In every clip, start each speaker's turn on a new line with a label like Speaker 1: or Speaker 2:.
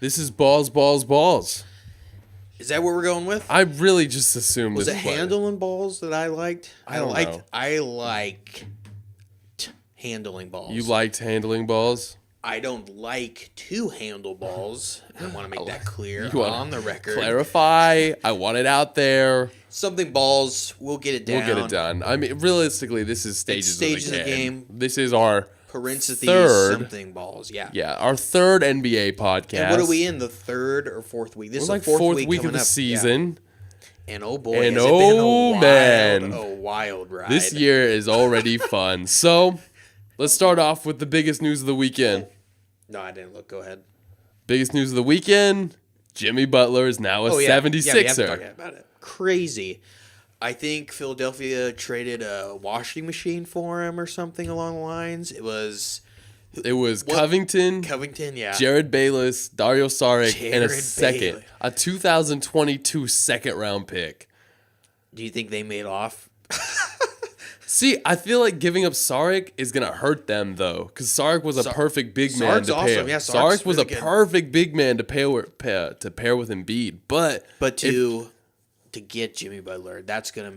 Speaker 1: This is balls, balls, balls.
Speaker 2: Is that what we're going with?
Speaker 1: I really just assumed
Speaker 2: Was
Speaker 1: this
Speaker 2: it handling balls that I liked?
Speaker 1: I don't know.
Speaker 2: I liked handling balls.
Speaker 1: You liked handling balls?
Speaker 2: I don't like to handle balls. I want to make that clear on the record.
Speaker 1: Clarify. I want it out there.
Speaker 2: Something balls, we'll get it down.
Speaker 1: We'll get it done. I mean, realistically, this is stages of the game. This is our
Speaker 2: parentheses
Speaker 1: third
Speaker 2: something balls. Yeah.
Speaker 1: Yeah, our third NBA podcast.
Speaker 2: And what are we in, the third or fourth week? This is
Speaker 1: like
Speaker 2: the fourth
Speaker 1: week of the season.
Speaker 2: Yeah. And oh boy,
Speaker 1: and
Speaker 2: has it been
Speaker 1: man,
Speaker 2: a wild ride.
Speaker 1: This year is already fun. So, let's start off with the biggest news of the weekend.
Speaker 2: No, I didn't look. Go ahead.
Speaker 1: Biggest news of the weekend, Jimmy Butler is now a 76er.
Speaker 2: Yeah, we have to talk about it. Crazy. I think Philadelphia traded a washing machine for him or something along the lines. It was
Speaker 1: Covington,
Speaker 2: yeah.
Speaker 1: Jared Bayless, Dario Saric, and a second.
Speaker 2: Bayless.
Speaker 1: A 2022 second-round pick.
Speaker 2: Do you think they made off?
Speaker 1: See, I feel like giving up Saric is going to hurt them, though, because Saric was a perfect big man to pair.
Speaker 2: Awesome. Yeah,
Speaker 1: Saric was
Speaker 2: really
Speaker 1: a
Speaker 2: good.
Speaker 1: perfect big man to pair with Embiid, but
Speaker 2: to get Jimmy Butler, that's gonna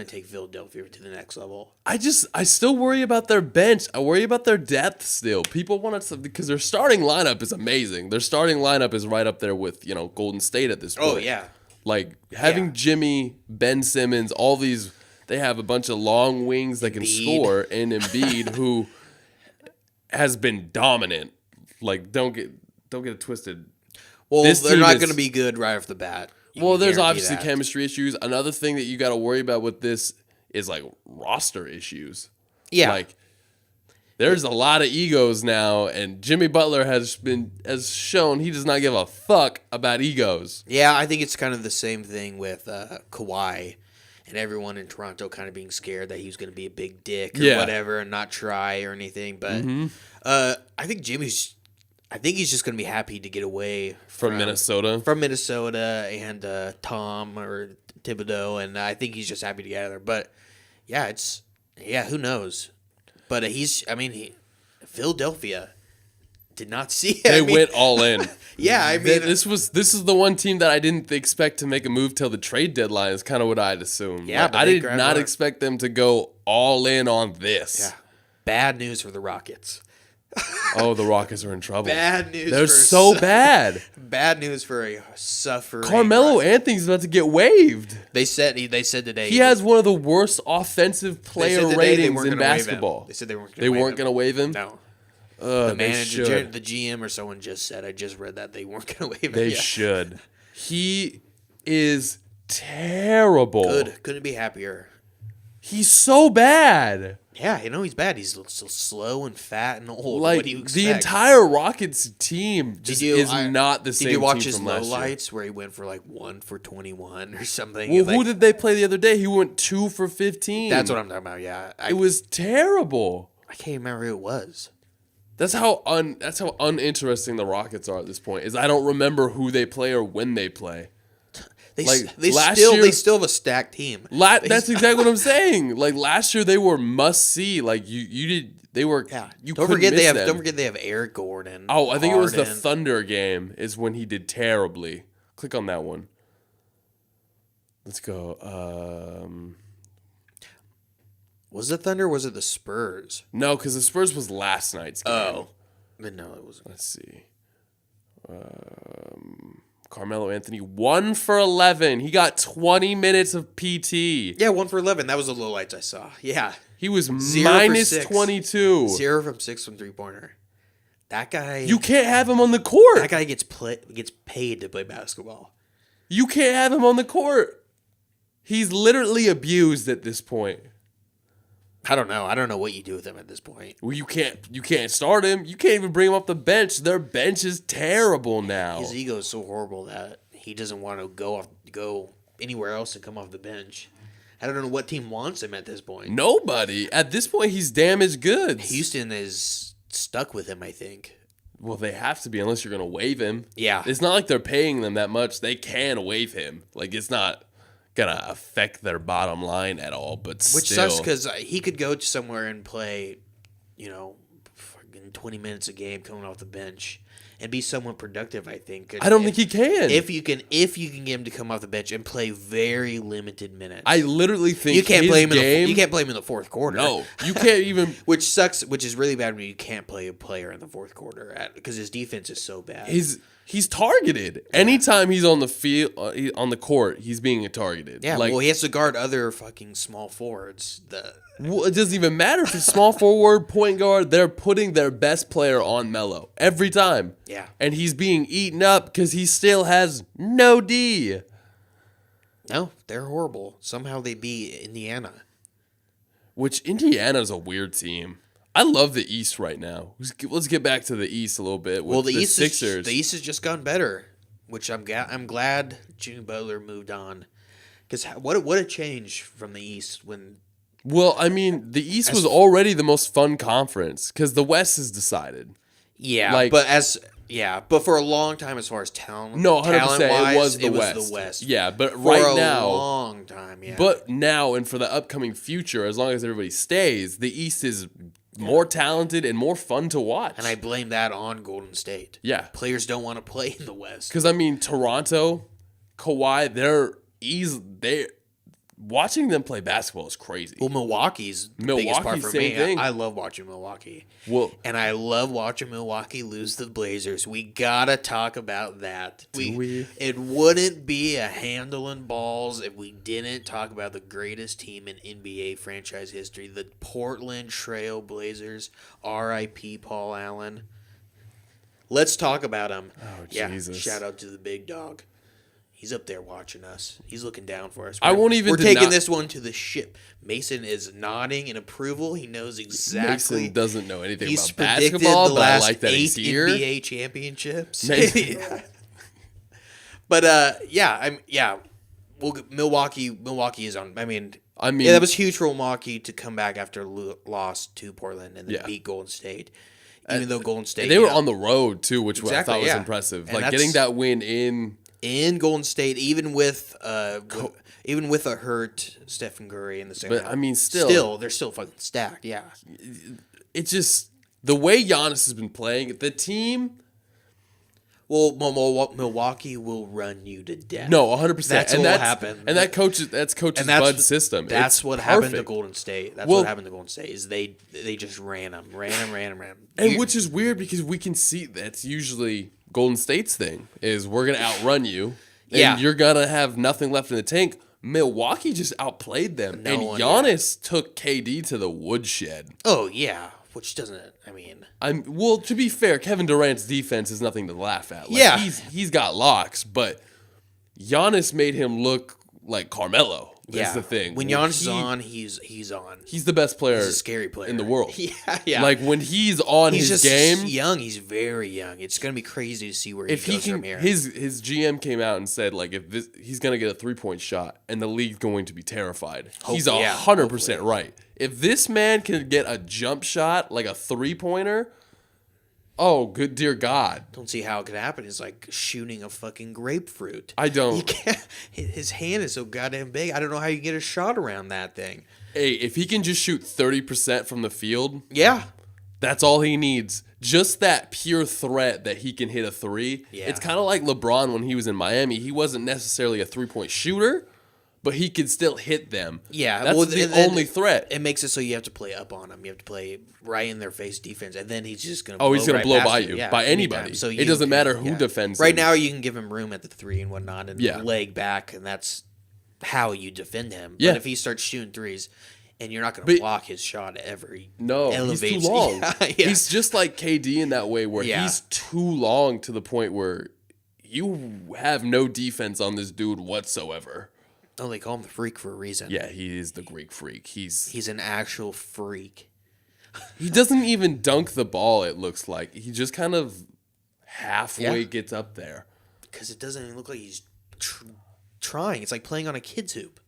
Speaker 2: take Philadelphia to the next level.
Speaker 1: I still worry about their bench. I worry about their depth still. People want to, because their starting lineup is amazing. Their starting lineup is right up there with Golden State at this point.
Speaker 2: Oh yeah,
Speaker 1: like having Jimmy, Ben Simmons, all these. They have a bunch of long wings that can score, and Embiid, who has been dominant. Like, don't get it twisted.
Speaker 2: Well, they're not going to be good right off the bat.
Speaker 1: Well, there's obviously chemistry issues. Another thing that you got to worry about with this is like roster issues.
Speaker 2: Yeah,
Speaker 1: like there's a lot of egos now, and Jimmy Butler has shown he does not give a fuck about egos.
Speaker 2: Yeah, I think it's kind of the same thing with Kawhi. And everyone in Toronto kind of being scared that he was going to be a big dick or whatever and not try or anything. But I think he's just going to be happy to get away
Speaker 1: from Minnesota.
Speaker 2: From Minnesota and Tom or Thibodeau. And I think he's just happy to get out of there. But, who knows? But Philadelphia did not see it.
Speaker 1: They went all in.
Speaker 2: Yeah,
Speaker 1: this is the one team that I didn't expect to make a move till the trade deadline. Is kind of what I'd assumed.
Speaker 2: Yeah,
Speaker 1: like, I did not expect them to go all in on this.
Speaker 2: Yeah, bad news for the Rockets.
Speaker 1: Oh, the Rockets are in trouble.
Speaker 2: Bad news.
Speaker 1: They're so bad.
Speaker 2: Bad news for a suffering.
Speaker 1: Carmelo Anthony's about to get waived.
Speaker 2: They said today
Speaker 1: he has one of the worst offensive player ratings in basketball.
Speaker 2: They said they weren't
Speaker 1: going to waive him.
Speaker 2: No. The manager, the GM, or someone just said. I just read that they weren't going to waive him.
Speaker 1: They should. He is terrible.
Speaker 2: Good. Couldn't be happier.
Speaker 1: He's so bad.
Speaker 2: Yeah, he's bad. He's so slow and fat and old.
Speaker 1: Like,
Speaker 2: what do you expect?
Speaker 1: The entire Rockets team is not the same team.
Speaker 2: Did you watch his
Speaker 1: lowlights
Speaker 2: lights where he went for like 1 for 21 or something?
Speaker 1: Well, who did they play the other day? He went 2 for 15.
Speaker 2: That's what I'm talking about. Yeah,
Speaker 1: it was terrible.
Speaker 2: I can't remember who it was.
Speaker 1: That's how uninteresting the Rockets are at this point. Is I don't remember who they play or when they play.
Speaker 2: They still have a stacked team.
Speaker 1: That's exactly what I'm saying. Like last year, they were must see. Like they were. Yeah. Don't forget
Speaker 2: they have Eric Gordon.
Speaker 1: Oh, I think it was the Thunder game. Is when he did terribly. Click on that one. Let's go.
Speaker 2: Was it Thunder or was it the Spurs?
Speaker 1: No, because the Spurs was last night's game.
Speaker 2: Oh. But no, it wasn't.
Speaker 1: Let's see. Carmelo Anthony, 1 for 11. He got 20 minutes of PT.
Speaker 2: Yeah, 1 for 11. That was the low lights I saw. Yeah.
Speaker 1: He was minus 22.
Speaker 2: 0 from 6 from three-pointer. That guy...
Speaker 1: You can't have him on the court.
Speaker 2: That guy gets paid to play basketball.
Speaker 1: You can't have him on the court. He's literally abused at this point.
Speaker 2: I don't know. I don't know what you do with him at this point.
Speaker 1: Well, you can't start him. You can't even bring him off the bench. Their bench is terrible now.
Speaker 2: His ego is so horrible that he doesn't want to go anywhere else and come off the bench. I don't know what team wants him at this point.
Speaker 1: Nobody. At this point, he's damaged goods.
Speaker 2: Houston is stuck with him, I think.
Speaker 1: Well, they have to be unless you're going to waive him.
Speaker 2: Yeah.
Speaker 1: It's not like they're paying them that much. They can waive him. Like, it's not gonna affect their bottom line at all, but
Speaker 2: which sucks because he could go to somewhere and play, 20 minutes a game coming off the bench, and be somewhat productive. I think.
Speaker 1: I don't think he can.
Speaker 2: If you can get him to come off the bench and play very limited minutes.
Speaker 1: I literally think
Speaker 2: you can't play him
Speaker 1: game,
Speaker 2: you can't play him in the fourth quarter.
Speaker 1: No, you can't even.
Speaker 2: Which sucks. Which is really bad when you can't play a player in the fourth quarter because his defense is so bad.
Speaker 1: He's targeted. Anytime he's on the field, on the court, he's being targeted.
Speaker 2: Yeah, well, he has to guard other fucking small forwards.
Speaker 1: Well, it doesn't even matter if it's small forward, point guard. They're putting their best player on Melo every time.
Speaker 2: Yeah.
Speaker 1: And he's being eaten up because he still has no D.
Speaker 2: No, they're horrible. Somehow they beat Indiana.
Speaker 1: Which Indiana's a weird team. I love the East right now. Let's get back to the East a little bit. With the Sixers.
Speaker 2: The East has just gone better, which I'm glad Jimmy Butler moved on. Because what a change from the East when.
Speaker 1: Well, I mean, the East was already the most fun conference because the West is decided.
Speaker 2: Yeah, but for a long time, as far as talent,
Speaker 1: 100%,
Speaker 2: talent-wise,
Speaker 1: it was the West. Yeah, but
Speaker 2: for
Speaker 1: right now,
Speaker 2: a long time, yeah.
Speaker 1: But now and for the upcoming future, as long as everybody stays, the East is more talented and more fun to watch.
Speaker 2: And I blame that on Golden State.
Speaker 1: Yeah,
Speaker 2: players don't want to play in the West
Speaker 1: because I mean, Toronto, Kawhi, they're watching them play basketball is crazy.
Speaker 2: Well, Milwaukee's the biggest part for me.
Speaker 1: Thing.
Speaker 2: I love watching Milwaukee.
Speaker 1: Well,
Speaker 2: and I love watching Milwaukee lose the Blazers. We gotta talk about that. It wouldn't be a handling balls if we didn't talk about the greatest team in NBA franchise history, the Portland Trail Blazers. R.I.P. Paul Allen. Let's talk about him.
Speaker 1: Oh, Jesus.
Speaker 2: Shout out to the big dog. He's up there watching us. He's looking down for us.
Speaker 1: We're
Speaker 2: taking this one to the ship. Mason is nodding in approval. He knows exactly.
Speaker 1: Mason doesn't know anything
Speaker 2: he's
Speaker 1: about basketball,
Speaker 2: the
Speaker 1: but
Speaker 2: last
Speaker 1: I like that he's here.
Speaker 2: NBA championships. Well, Milwaukee is on. I mean, that was huge for Milwaukee to come back after loss to Portland and then beat Golden State. Even though Golden State,
Speaker 1: they were on the road too, which I thought was impressive.
Speaker 2: And
Speaker 1: like getting that win
Speaker 2: in Golden State, even with a hurt Stephen Curry in the second.
Speaker 1: But I mean, still
Speaker 2: they're still fucking stacked. Yeah,
Speaker 1: it's just the way Giannis has been playing. The team.
Speaker 2: Well, Milwaukee will run you to death.
Speaker 1: No, 100%.
Speaker 2: That's what will happen.
Speaker 1: And that's Coach Bud's system.
Speaker 2: That's what happened to Golden State. What happened to Golden State is they just ran them.
Speaker 1: And which is weird because we can see that's usually Golden State's thing is we're going to outrun you. And you're going to have nothing left in the tank. Milwaukee just outplayed them. Giannis took KD to the woodshed.
Speaker 2: Oh, yeah. Which doesn't,
Speaker 1: well, to be fair, Kevin Durant's defense is nothing to laugh at. He's got locks, but Giannis made him look like Carmelo. That's the thing.
Speaker 2: When Giannis is on, he's on.
Speaker 1: He's the best player.
Speaker 2: He's a scary player
Speaker 1: in the world.
Speaker 2: Yeah.
Speaker 1: Like when he's on his game,
Speaker 2: young. He's very young. It's gonna be crazy to see where he goes from here.
Speaker 1: His GM came out and said like he's gonna get a 3-point shot, and the league's going to be terrified. He's 100% right. If this man can get a jump shot like a 3-pointer. Oh, good dear God.
Speaker 2: Don't see how it could happen. It's like shooting a fucking grapefruit.
Speaker 1: I don't.
Speaker 2: You can't, his hand is so goddamn big. I don't know how you get a shot around that thing.
Speaker 1: Hey, if he can just shoot 30% from the field.
Speaker 2: Yeah.
Speaker 1: That's all he needs. Just that pure threat that he can hit a 3.
Speaker 2: Yeah.
Speaker 1: It's kind of like LeBron when he was in Miami. He wasn't necessarily a 3-point shooter, but he could still hit them.
Speaker 2: Yeah.
Speaker 1: That's the only threat.
Speaker 2: It makes it so you have to play up on him. You have to play right in their face defense, and then he's just going
Speaker 1: to he's going to blow by you, by anybody. So it doesn't matter who defends him.
Speaker 2: Right now, you can give him room at the 3 and whatnot and leg back, and that's how you defend him.
Speaker 1: Yeah.
Speaker 2: But if he starts shooting threes, and you're not going to block his shot ever.
Speaker 1: He's too long. He's just like KD in that way where he's too long to the point where you have no defense on this dude whatsoever.
Speaker 2: Oh, they call him the Freak for a reason.
Speaker 1: Yeah, he is the Greek Freak. He's
Speaker 2: an actual freak.
Speaker 1: He doesn't even dunk the ball, it looks like. He just kind of halfway gets up there.
Speaker 2: Because it doesn't even look like he's trying. It's like playing on a kid's hoop.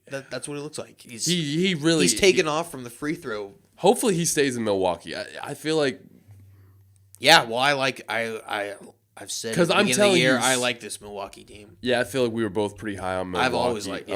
Speaker 2: That's what it looks like. He's taken off from the free throw.
Speaker 1: Hopefully he stays in Milwaukee. I feel like.
Speaker 2: Yeah, well, I've said at the beginning of the year, I like this Milwaukee team.
Speaker 1: Yeah, I feel like we were both pretty high on Milwaukee.
Speaker 2: I've always liked,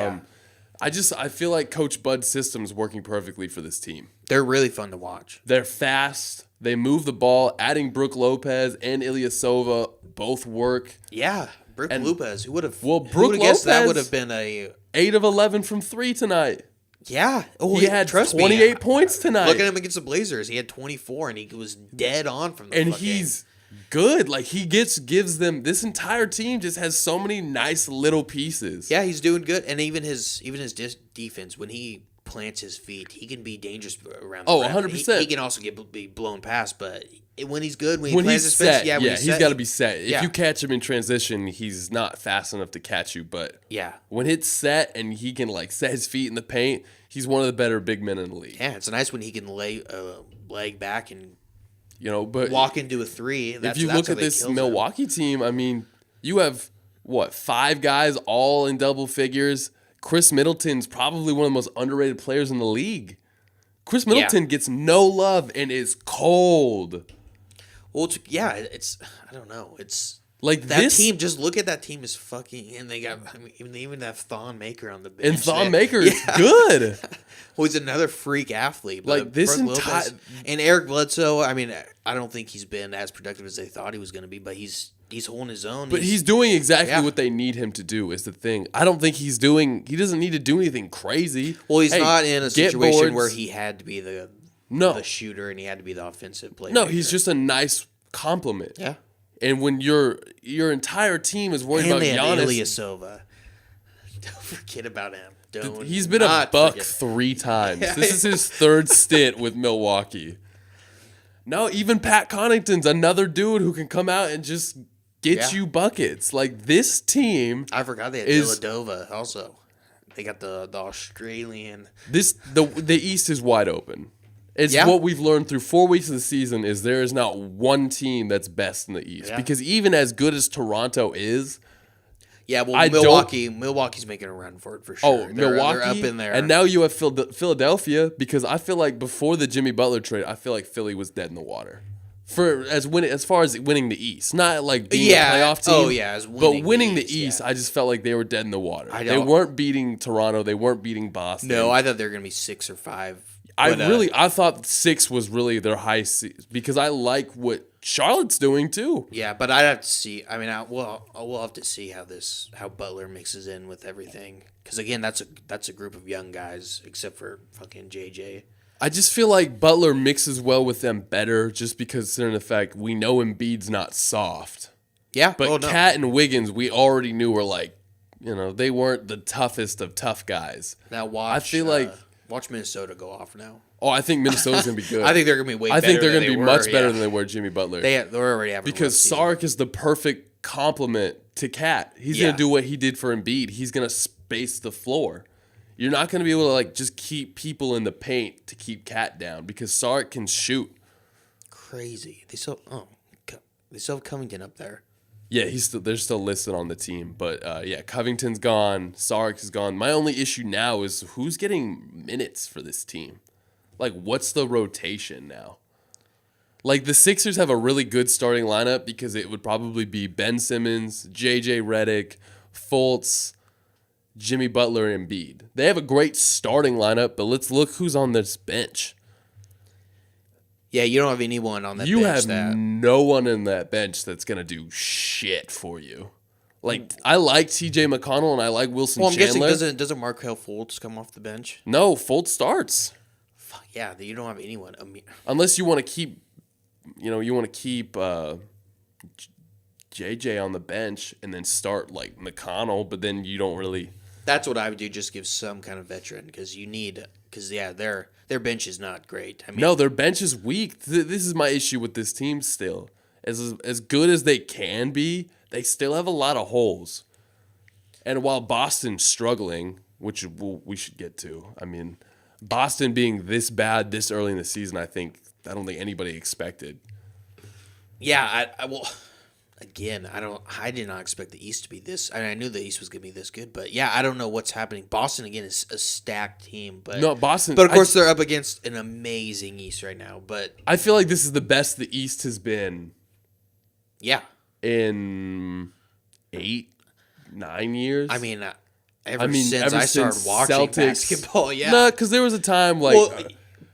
Speaker 1: I feel like Coach Bud's system's working perfectly for this team.
Speaker 2: They're really fun to watch.
Speaker 1: They're fast. They move the ball. Adding Brook Lopez and Ilyasova both work.
Speaker 2: Yeah, Brook Lopez. Who would have?
Speaker 1: Well, Brook
Speaker 2: Lopez that would
Speaker 1: Lopez
Speaker 2: have been a
Speaker 1: 8 of 11 from 3 tonight.
Speaker 2: Yeah. Oh,
Speaker 1: he had 28 points tonight.
Speaker 2: Look at him against the Blazers. He had 24, and he was dead on from the.
Speaker 1: And he's good. Like he gives them. This entire team just has so many nice little pieces.
Speaker 2: Yeah, he's doing good, and even his defense when he plants his feet, he can be dangerous around. The rim.
Speaker 1: 100%.
Speaker 2: He can also be blown past, but when he's good, when
Speaker 1: he's
Speaker 2: his
Speaker 1: set,
Speaker 2: feet,
Speaker 1: he's got to be set. If you catch him in transition, he's not fast enough to catch you. But when it's set and he can like set his feet in the paint, he's one of the better big men in the league.
Speaker 2: Yeah, it's nice when he can lay a leg back and
Speaker 1: but
Speaker 2: walk into a three.
Speaker 1: If you look at this Milwaukee team, I mean, you have 5 guys all in double figures. Chris Middleton's probably one of the most underrated players in the league. Chris Middleton gets no love and is cold.
Speaker 2: Well, it's I don't know. It's
Speaker 1: like
Speaker 2: that team. Just look at that team is fucking, and they got. I mean, they even have Thon Maker on the bench.
Speaker 1: And Thon Maker is good.
Speaker 2: Well, he's another freak athlete. But
Speaker 1: like this entire
Speaker 2: and Eric Bledsoe. I mean, I don't think he's been as productive as they thought he was going to be, but he's holding his own.
Speaker 1: But he's doing exactly what they need him to do. Is the thing. I don't think he doesn't need to do anything crazy.
Speaker 2: Well, he's not in a situation where he had to be the shooter and he had to be the offensive player.
Speaker 1: No, he's just a nice compliment.
Speaker 2: Yeah.
Speaker 1: And when your entire team is worried about Giannis,
Speaker 2: Ilyasova. Don't forget about him.
Speaker 1: He's been a buck 3 times. This is his 3rd stint with Milwaukee. No, even Pat Connaughton's another dude who can come out and just get you buckets. Like this team,
Speaker 2: I forgot they had Villadova also. They got the Australian.
Speaker 1: The East is wide open. It's what we've learned through 4 weeks of the season is there is not one team that's best in the East. Yeah. Because even as good as Toronto is,
Speaker 2: Milwaukee's making a run for it for sure.
Speaker 1: Oh, Milwaukee,
Speaker 2: they're up in there.
Speaker 1: And now you have Philadelphia because I feel like before the Jimmy Butler trade, I feel like Philly was dead in the water. As far as winning the East, not like being a playoff team.
Speaker 2: Oh yeah,
Speaker 1: but winning the East, I just felt like they were dead in the water. They weren't beating Toronto. They weren't beating Boston.
Speaker 2: No, I thought they were going to be 6 or 5.
Speaker 1: I thought 6 was really their high because I like what Charlotte's doing too.
Speaker 2: Yeah, but I'd have to see. I mean, we'll have to see how Butler mixes in with everything. Because again, that's a group of young guys, except for fucking JJ.
Speaker 1: I just feel like Butler mixes well with them better, just because considering the fact we know Embiid's not soft.
Speaker 2: Yeah,
Speaker 1: but Cat and Wiggins, we already knew were like, they weren't the toughest of tough guys.
Speaker 2: Now watch Minnesota go off now.
Speaker 1: Oh, I think Minnesota's gonna be good.
Speaker 2: I think they're gonna be way better.
Speaker 1: I think they're gonna be much better than they were Jimmy Butler.
Speaker 2: They're already having
Speaker 1: because Sark is the perfect complement to Cat. He's gonna do what he did for Embiid. He's gonna space the floor. You're not gonna be able to just keep people in the paint to keep Cat down because Sark can shoot.
Speaker 2: Crazy. They still have Covington up there.
Speaker 1: Yeah, they're still listed on the team, but Covington's gone. Sark is gone. My only issue now is who's getting minutes for this team. Like, what's the rotation now? Like, the Sixers have a really good starting lineup because it would probably be Ben Simmons, J.J. Redick, Fultz, Jimmy Butler, and Embiid. They have a great starting lineup, but let's look who's on this bench.
Speaker 2: Yeah, you don't have anyone on that bench.
Speaker 1: You have no one in that bench that's going to do shit for you. Like, I like T.J. McConnell and I like Wilson Chandler.
Speaker 2: Guessing, doesn't Markelle Fultz come off the bench?
Speaker 1: No, Fultz starts.
Speaker 2: Yeah, you don't have anyone.
Speaker 1: Unless you want to keep, JJ on the bench and then start like McConnell, but then you don't really.
Speaker 2: That's what I would do. Just give some kind of veteran because their bench is not great. I mean,
Speaker 1: no, their bench is weak. This is my issue with this team. Still, as good as they can be, they still have a lot of holes. And while Boston's struggling, which we should get to, I mean. Boston being this bad this early in the season, I don't think anybody expected.
Speaker 2: Yeah, I did not expect the East to be this. I knew the East was going to be this good, but yeah, I don't know what's happening. Boston again is a stacked team, but of course they're up against an amazing East right now. But
Speaker 1: I feel like this is the best the East has been.
Speaker 2: Yeah,
Speaker 1: in 8-9 years.
Speaker 2: I mean. ever since I started watching basketball. Yeah,
Speaker 1: no, because there was a time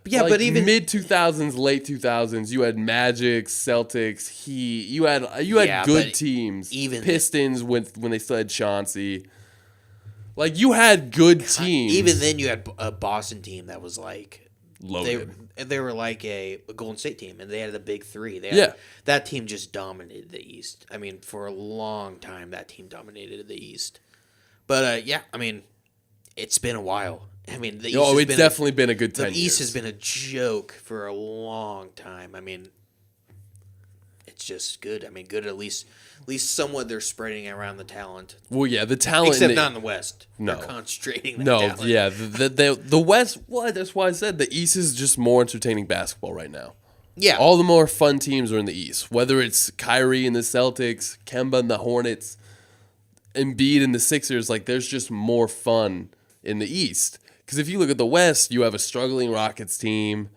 Speaker 2: yeah, but even
Speaker 1: mid 2000s, late 2000s, you had Magic, Celtics, Heat. You had good teams.
Speaker 2: Even
Speaker 1: Pistons when they still had Chauncey. Like you had good teams.
Speaker 2: Even then, you had a Boston team that was like
Speaker 1: loaded.
Speaker 2: They were like a Golden State team, and they had the big three. That team just dominated the East. I mean, for a long time, that team dominated the East. But yeah, I mean, it's been a while. I mean, the East
Speaker 1: it's definitely been a good 10 years.
Speaker 2: The East has been a joke for a long time. I mean, it's just good. I mean, good at least somewhat they're spreading around the talent.
Speaker 1: Well, yeah, the talent.
Speaker 2: Except not in the West.
Speaker 1: No.
Speaker 2: They're concentrating that talent.
Speaker 1: Yeah. The West, well, that's why I said the East is just more entertaining basketball right now.
Speaker 2: Yeah.
Speaker 1: All the more fun teams are in the East. Whether it's Kyrie and the Celtics, Kemba and the Hornets, Embiid and the Sixers, like there's just more fun in the East. Because if you look at the West, you have a struggling Rockets team.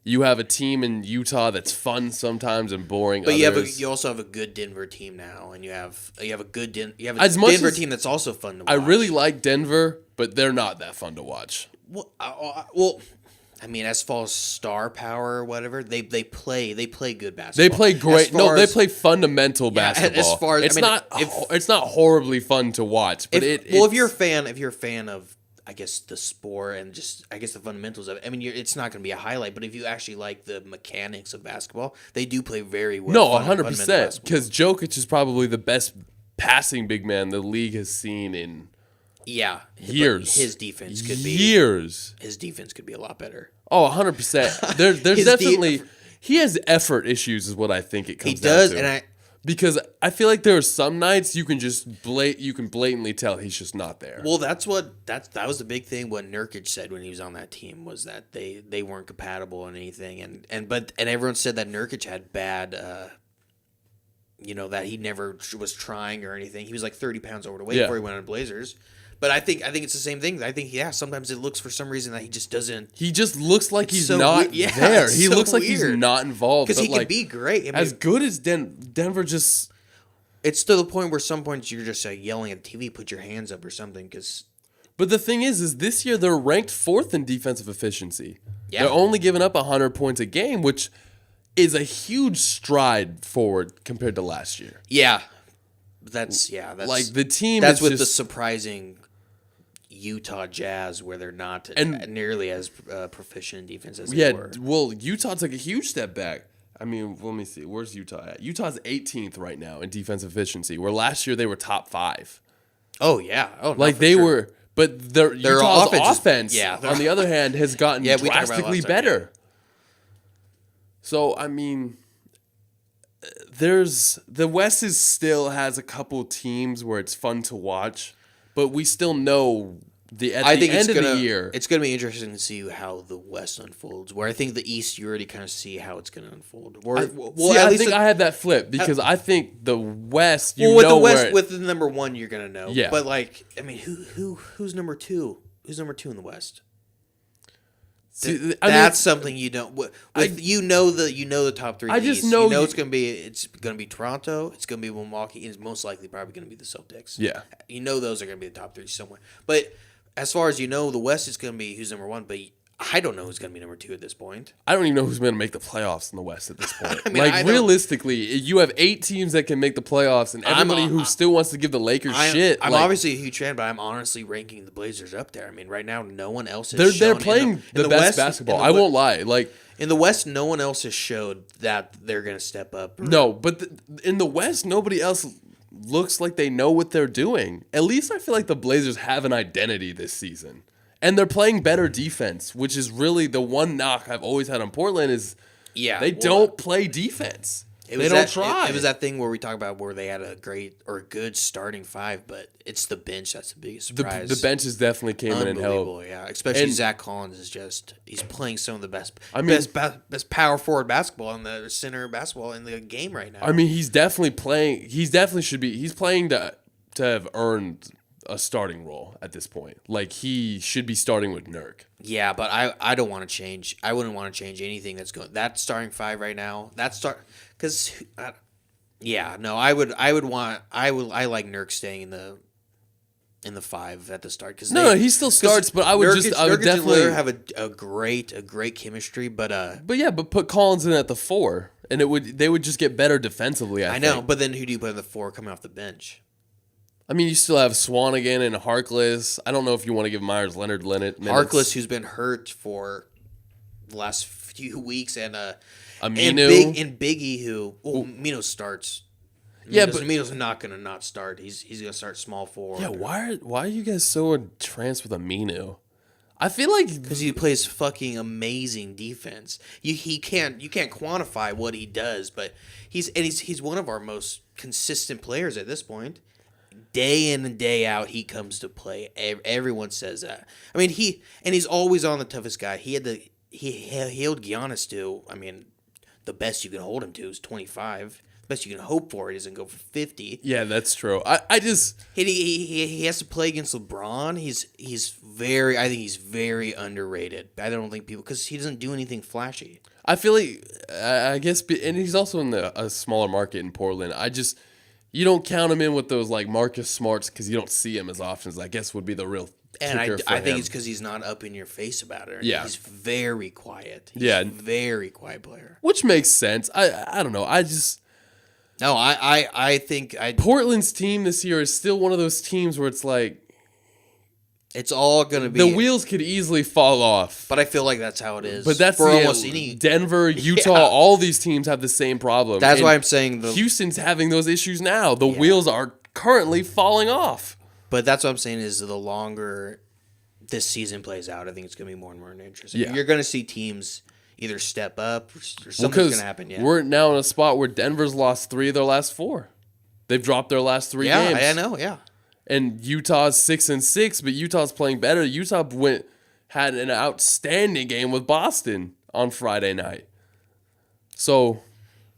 Speaker 1: You have a team in Utah that's fun sometimes and boring.
Speaker 2: But you also have a good Denver team now, and you have a good Denver team that's also fun to watch.
Speaker 1: I really like Denver, but they're not that fun to watch.
Speaker 2: Well, I mean, as far as star power or whatever, they play good basketball.
Speaker 1: They play great. They play fundamental basketball. It's not horribly fun to watch. But
Speaker 2: if you're a fan of, I guess, the sport and just, I guess, the fundamentals of it. I mean, it's not going to be a highlight, but if you actually like the mechanics of basketball, they do play very well.
Speaker 1: No, 100%. Because Jokic is probably the best passing big man the league has seen in years.
Speaker 2: His defense could be
Speaker 1: years.
Speaker 2: His defense could be a lot better.
Speaker 1: Oh, 100%. There's definitely he has effort issues, is what I think it comes down to. He does, because I feel like there are some nights you can blatantly tell he's just not there.
Speaker 2: Well, that was the big thing what Nurkic said when he was on that team, was that they weren't compatible in anything, and everyone said that Nurkic had bad that he never was trying or anything. He was like 30 pounds overweight before he went on Blazers. But I think it's the same thing. I think sometimes it looks for some reason that he just doesn't.
Speaker 1: He just looks like he's not there. He looks like he's not involved.
Speaker 2: Because he could be great. I mean,
Speaker 1: as good as Denver just.
Speaker 2: It's to the point where some points you're just yelling at the TV, put your hands up or something.
Speaker 1: But the thing is this year they're ranked 4th in defensive efficiency.
Speaker 2: Yeah.
Speaker 1: They're only giving up 100 points a game, which is a huge stride forward compared to last year.
Speaker 2: Yeah, that's
Speaker 1: like the team.
Speaker 2: That's with the surprising Utah Jazz, where they're not nearly as proficient in defense as they were.
Speaker 1: Well, Utah took a huge step back. I mean, let me see. Where's Utah at? Utah's 18th right now in defensive efficiency, where last year they were top 5.
Speaker 2: Oh, yeah. Oh,
Speaker 1: like they were, but their Utah's offense on the other hand, has gotten drastically better. So, I mean, the West still has a couple teams where it's fun to watch, but we still know at the end of the year.
Speaker 2: It's going to be interesting to see how the West unfolds, where I think the East, you already kind of see how it's going to unfold.
Speaker 1: I think I had that flip, because I think the West,
Speaker 2: with the number 1, you're going to know.
Speaker 1: Yeah.
Speaker 2: But, like, I mean, who's number 2? Who's number 2 in the West? That's something you don't. You know the top 3.
Speaker 1: I just know
Speaker 2: it's gonna be Toronto. It's gonna be Milwaukee. And it's most likely probably gonna be the Celtics.
Speaker 1: Yeah,
Speaker 2: those are gonna be the top 3 somewhere. But as far as the West is gonna be who's number 1. But I don't know who's gonna be number 2 at this point.
Speaker 1: I don't even know who's gonna make the playoffs in the West at this point. I mean, realistically, you have 8 teams that can make the playoffs, and everybody who still wants to give the Lakers shit.
Speaker 2: I'm obviously a huge fan, but I'm honestly ranking the Blazers up there. I mean, right now, no one else has.
Speaker 1: They're playing the best West, basketball. I won't lie. Like
Speaker 2: in the West, no one else has showed that they're gonna step up.
Speaker 1: No, but in the West, nobody else looks like they know what they're doing. At least I feel like the Blazers have an identity this season. And they're playing better defense, which is really the one knock I've always had on Portland is they don't play defense. They don't try.
Speaker 2: It was that thing where we talk about where they had a great or good starting 5, but it's the bench that's the biggest surprise.
Speaker 1: The benches definitely came in and helped.
Speaker 2: Yeah. Especially Zach Collins he's playing some of the best best power forward basketball and the center basketball in the game right now.
Speaker 1: I mean, he's definitely playing. He's playing to have earned a starting role at this point. Like, he should be starting with Nurk.
Speaker 2: Yeah, but I don't want to change. I wouldn't want to change anything that's going. That starting 5 right now. I like Nurk staying in the in the 5 at the start.
Speaker 1: No, he still starts, but I would definitely
Speaker 2: have a great chemistry, but
Speaker 1: put Collins in at the 4, and they would just get better defensively. I
Speaker 2: know,
Speaker 1: think.
Speaker 2: but then who do you put in the 4 coming off the bench?
Speaker 1: I mean, you still have Swanigan and Harkless. I don't know if you want to give Myers Leonard minutes.
Speaker 2: Harkless, who's been hurt for the last few weeks, and
Speaker 1: Aminu
Speaker 2: and Biggie, who Amino starts.
Speaker 1: Yeah, but
Speaker 2: Amino's not going to not start. He's going to start small forward.
Speaker 1: Yeah, why are you guys so entranced with Aminu? I feel like
Speaker 2: because he plays fucking amazing defense. You can't quantify what he does, but he's one of our most consistent players at this point. Day in and day out, he comes to play. Everyone says that. I mean, he's always on the toughest guy. He held Giannis to. I mean, the best you can hold him to is 25. The best you can hope for, he doesn't go for 50.
Speaker 1: Yeah, that's true. I just
Speaker 2: he has to play against LeBron. I think he's very underrated. I don't think people, because he doesn't do anything flashy.
Speaker 1: I feel like I guess, and he's also in a smaller market in Portland. You don't count him in with those like Marcus Smarts because you don't see him as often. As I guess would be the real.
Speaker 2: And I think it's because he's not up in your face about it.
Speaker 1: Yeah,
Speaker 2: he's very quiet. He's
Speaker 1: a
Speaker 2: very quiet player,
Speaker 1: which makes sense. I don't know.
Speaker 2: I think
Speaker 1: Portland's team this year is still one of those teams where it's like
Speaker 2: it's all going to be
Speaker 1: the wheels could easily fall off.
Speaker 2: But I feel like that's how it is.
Speaker 1: But that's
Speaker 2: for almost any
Speaker 1: Denver, Utah, all these teams have the same problem.
Speaker 2: That's why I'm saying
Speaker 1: Houston's having those issues now. The wheels are currently falling off.
Speaker 2: But that's what I'm saying is the longer this season plays out, I think it's going to be more and more interesting. Yeah. You're going to see teams either step up or something's going to happen. Yeah.
Speaker 1: We're now in a spot where Denver's lost 3 of their last 4. They've dropped their last 3 games.
Speaker 2: Yeah, I know, yeah.
Speaker 1: And Utah's 6-6, but Utah's playing better. Utah had an outstanding game with Boston on Friday night. So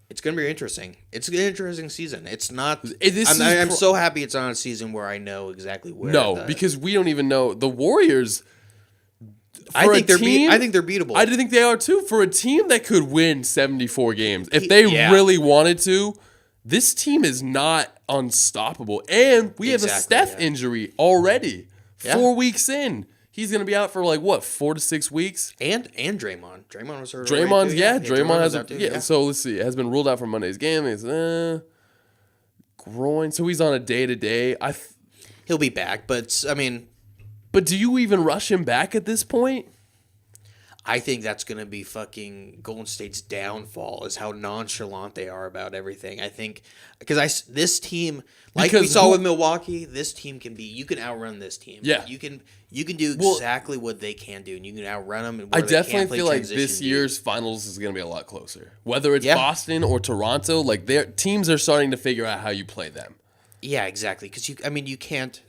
Speaker 2: it's going to be interesting. It's an interesting season. It's not. I'm so happy it's not a season where I know exactly where.
Speaker 1: No, because we don't even know the Warriors.
Speaker 2: I think they're beatable.
Speaker 1: I think they are too. For a team that could win 74 games, if they really wanted to, this team is not unstoppable. And we have a Steph injury already. 4 weeks in. He's going to be out for 4 to 6 weeks?
Speaker 2: And Draymond. Draymond was hurt.
Speaker 1: Draymond has So let's see. It has been ruled out for Monday's game. It's groin. So he's on a day-to-day.
Speaker 2: He'll be back, but I mean...
Speaker 1: But do you even rush him back at this point?
Speaker 2: I think that's going to be fucking Golden State's downfall is how nonchalant they are about everything. I think because this team, like we saw with Milwaukee, this team you can outrun this team.
Speaker 1: Yeah.
Speaker 2: You can do exactly what they can do, and you can outrun them. And
Speaker 1: I definitely feel like this year's finals is going to be a lot closer. Whether it's Boston or Toronto, their teams are starting to figure out how you play them.
Speaker 2: Yeah, exactly. Because you can't.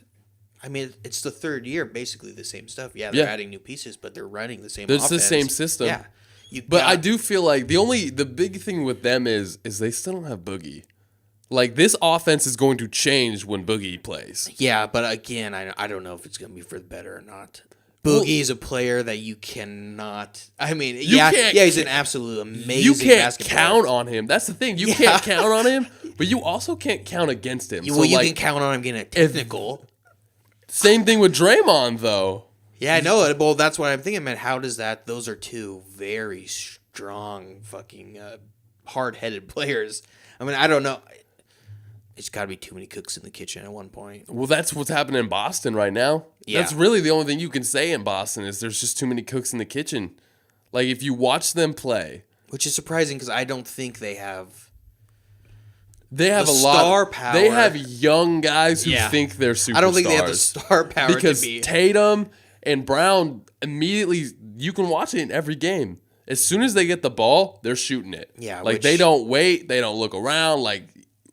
Speaker 2: I mean, it's the third year, basically the same stuff. Yeah, they're adding new pieces, but they're running the same offense.
Speaker 1: It's the same system.
Speaker 2: Yeah.
Speaker 1: I do feel like the big thing with them is they still don't have Boogie. This offense is going to change when Boogie plays.
Speaker 2: Yeah, but again, I don't know if it's going to be for the better or not. Boogie is a player that you cannot. I mean, he's an absolute amazing.
Speaker 1: You can't count on him. That's the thing. You can't count on him, but you also can't count against him.
Speaker 2: You can count on him getting a technical.
Speaker 1: Same thing with Draymond, though.
Speaker 2: Yeah, I know it. Well, that's what I'm thinking, man. How does that? Those are two very strong, fucking hard-headed players. I mean, I don't know. It's got to be too many cooks in the kitchen at one point.
Speaker 1: Well, that's what's happening in Boston right now. Yeah. That's really the only thing you can say in Boston is there's just too many cooks in the kitchen. If you watch them play.
Speaker 2: Which is surprising because I don't think they have...
Speaker 1: They have a lot. Star power. They have young guys who think they're superstars.
Speaker 2: I don't think they have the star power
Speaker 1: because Tatum and Brown immediately you can watch it in every game. As soon as they get the ball, they're shooting it.
Speaker 2: Yeah,
Speaker 1: they don't wait, they don't look around.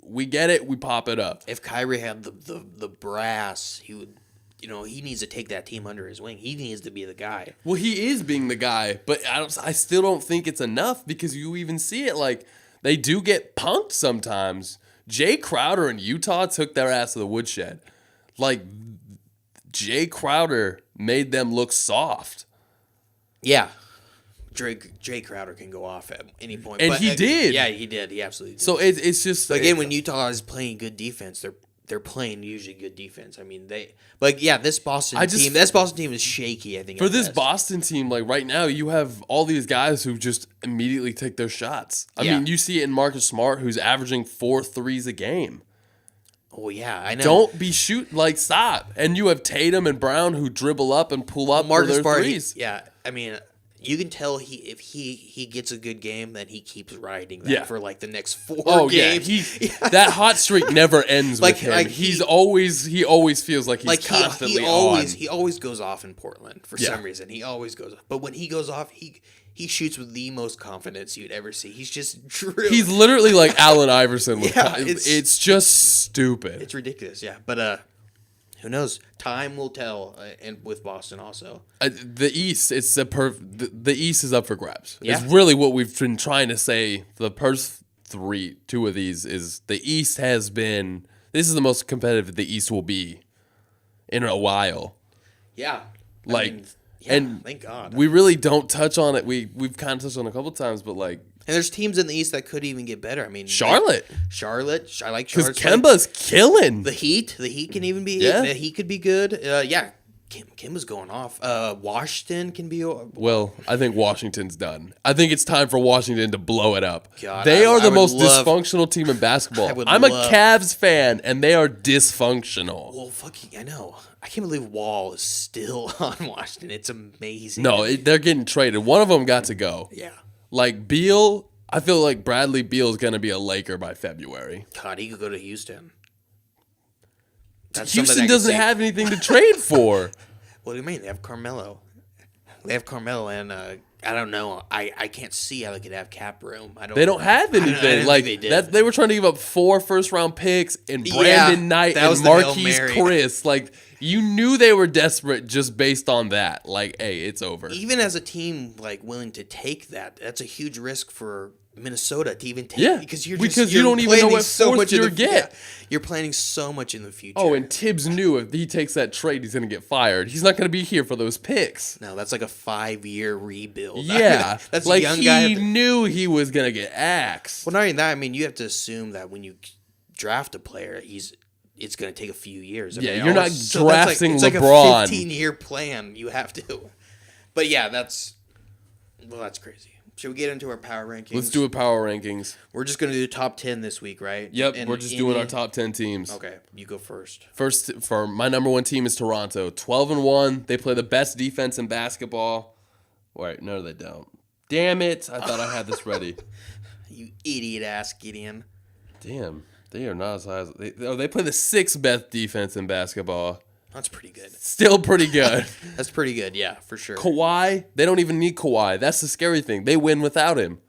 Speaker 1: We get it, we pop it up.
Speaker 2: If Kyrie had the brass, he would. He needs to take that team under his wing. He needs to be the guy.
Speaker 1: Well, he is being the guy, but I still don't think it's enough because you even see it they do get punked sometimes. Jay Crowder in Utah took their ass to the woodshed. Jay Crowder made them look soft.
Speaker 2: Yeah. Jay Crowder can go off at any point.
Speaker 1: And he did.
Speaker 2: Yeah, he did. He absolutely did.
Speaker 1: So it's just...
Speaker 2: But again, when Utah is playing good defense, they're playing usually good defense. I mean, this Boston team is shaky, I think.
Speaker 1: For this Boston team, like right now, you have all these guys who just immediately take their shots. I mean, you see it in Marcus Smart, who's averaging 4 threes a game.
Speaker 2: Oh, yeah, I know.
Speaker 1: Don't be stop. And you have Tatum and Brown who dribble up and pull up for their threes.
Speaker 2: I mean, you can tell if he gets a good game, then he keeps riding that for like the next 4 games.
Speaker 1: That hot streak never ends with him. He always feels like he's constantly on.
Speaker 2: He always goes off in Portland for some reason. He always goes off. But when he goes off, he shoots with the most confidence you'd ever see. He's just drilling.
Speaker 1: He's literally like Allen Iverson. It's just stupid.
Speaker 2: It's ridiculous, yeah. But who knows? Time will tell, and with Boston also.
Speaker 1: The East, the East is up for grabs. Yeah. It's really what we've been trying to say. The first 2 of these is the East has been. This is the most competitive the East will be in a while.
Speaker 2: Yeah,
Speaker 1: and
Speaker 2: thank God.
Speaker 1: We really don't touch on it. We've kind of touched on it a couple times, but like.
Speaker 2: And there's teams in the East that could even get better. I mean,
Speaker 1: Charlotte.
Speaker 2: I like Charlotte.
Speaker 1: Because Kemba's killing.
Speaker 2: The Heat can even be. Yeah. The Heat could be good. Kemba's going off. Washington can be.
Speaker 1: Well, I think Washington's done. I think it's time for Washington to blow it up.
Speaker 2: God,
Speaker 1: they are the most dysfunctional team in basketball. I'm a Cavs fan, and they are dysfunctional.
Speaker 2: Well, I know. I can't believe Wall is still on Washington. It's amazing.
Speaker 1: No, they're getting traded. One of them got to go.
Speaker 2: Yeah.
Speaker 1: Like Beal, I feel like Bradley Beal is going to be a Laker by February.
Speaker 2: God, he could go to Houston.
Speaker 1: Houston doesn't have anything to trade for.
Speaker 2: What do you mean? They have Carmelo. And I don't know. I can't see how they could have cap room.
Speaker 1: They don't have anything. They were trying to give up 4 first-round picks and Brandon Knight and Marquise Chris. Like, you knew they were desperate just based on that. Like, hey, it's over.
Speaker 2: Even as a team like willing to take that, that's a huge risk for Minnesota to even take.
Speaker 1: Yeah, because you don't even know what fourth you're get.
Speaker 2: Yeah, you're planning so much in the future.
Speaker 1: Oh, and Tibbs knew if he takes that trade, he's going to get fired. He's not going to be here for those picks.
Speaker 2: No, that's like a 5-year rebuild.
Speaker 1: Yeah,
Speaker 2: that's
Speaker 1: like
Speaker 2: a young guy.
Speaker 1: He knew he was going to get axed.
Speaker 2: Well, not even that. I mean, you have to assume that when you draft a player, it's going to take a few years. I mean,
Speaker 1: you're not drafting
Speaker 2: it's
Speaker 1: LeBron.
Speaker 2: Like a 15-year plan. You have to. But yeah, that's crazy. Should we get into our power rankings?
Speaker 1: Let's do a power rankings.
Speaker 2: We're just going to do top 10 this week, right?
Speaker 1: Yep, we're just doing our top 10 teams.
Speaker 2: Okay, you go first.
Speaker 1: First, for my number 1 team is Toronto. 12-1. They play the best defense in basketball. Wait, no, they don't. Damn it. I thought I had this ready.
Speaker 2: You idiot-ass Gideon.
Speaker 1: Damn, they are not as high as... They play the 6th best defense in basketball.
Speaker 2: That's pretty good.
Speaker 1: Still pretty good.
Speaker 2: That's pretty good, yeah, for sure.
Speaker 1: Kawhi, they don't even need Kawhi. That's the scary thing. They win without him.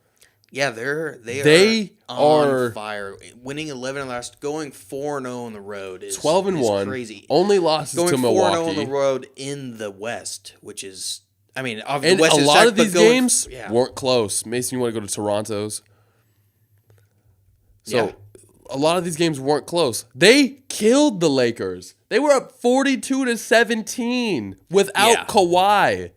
Speaker 2: Yeah, they are on fire. Winning 11 last, going 4-0 on the road is
Speaker 1: 12-1.
Speaker 2: Crazy.
Speaker 1: Only losses to Milwaukee.
Speaker 2: Going 4-0 on the road in the West, which is, I mean,
Speaker 1: and
Speaker 2: the West
Speaker 1: a lot of these games weren't close. Mason, you want to go to Toronto's? So a lot of these games weren't close. They killed the Lakers. They were up 42-17 without Kawhi.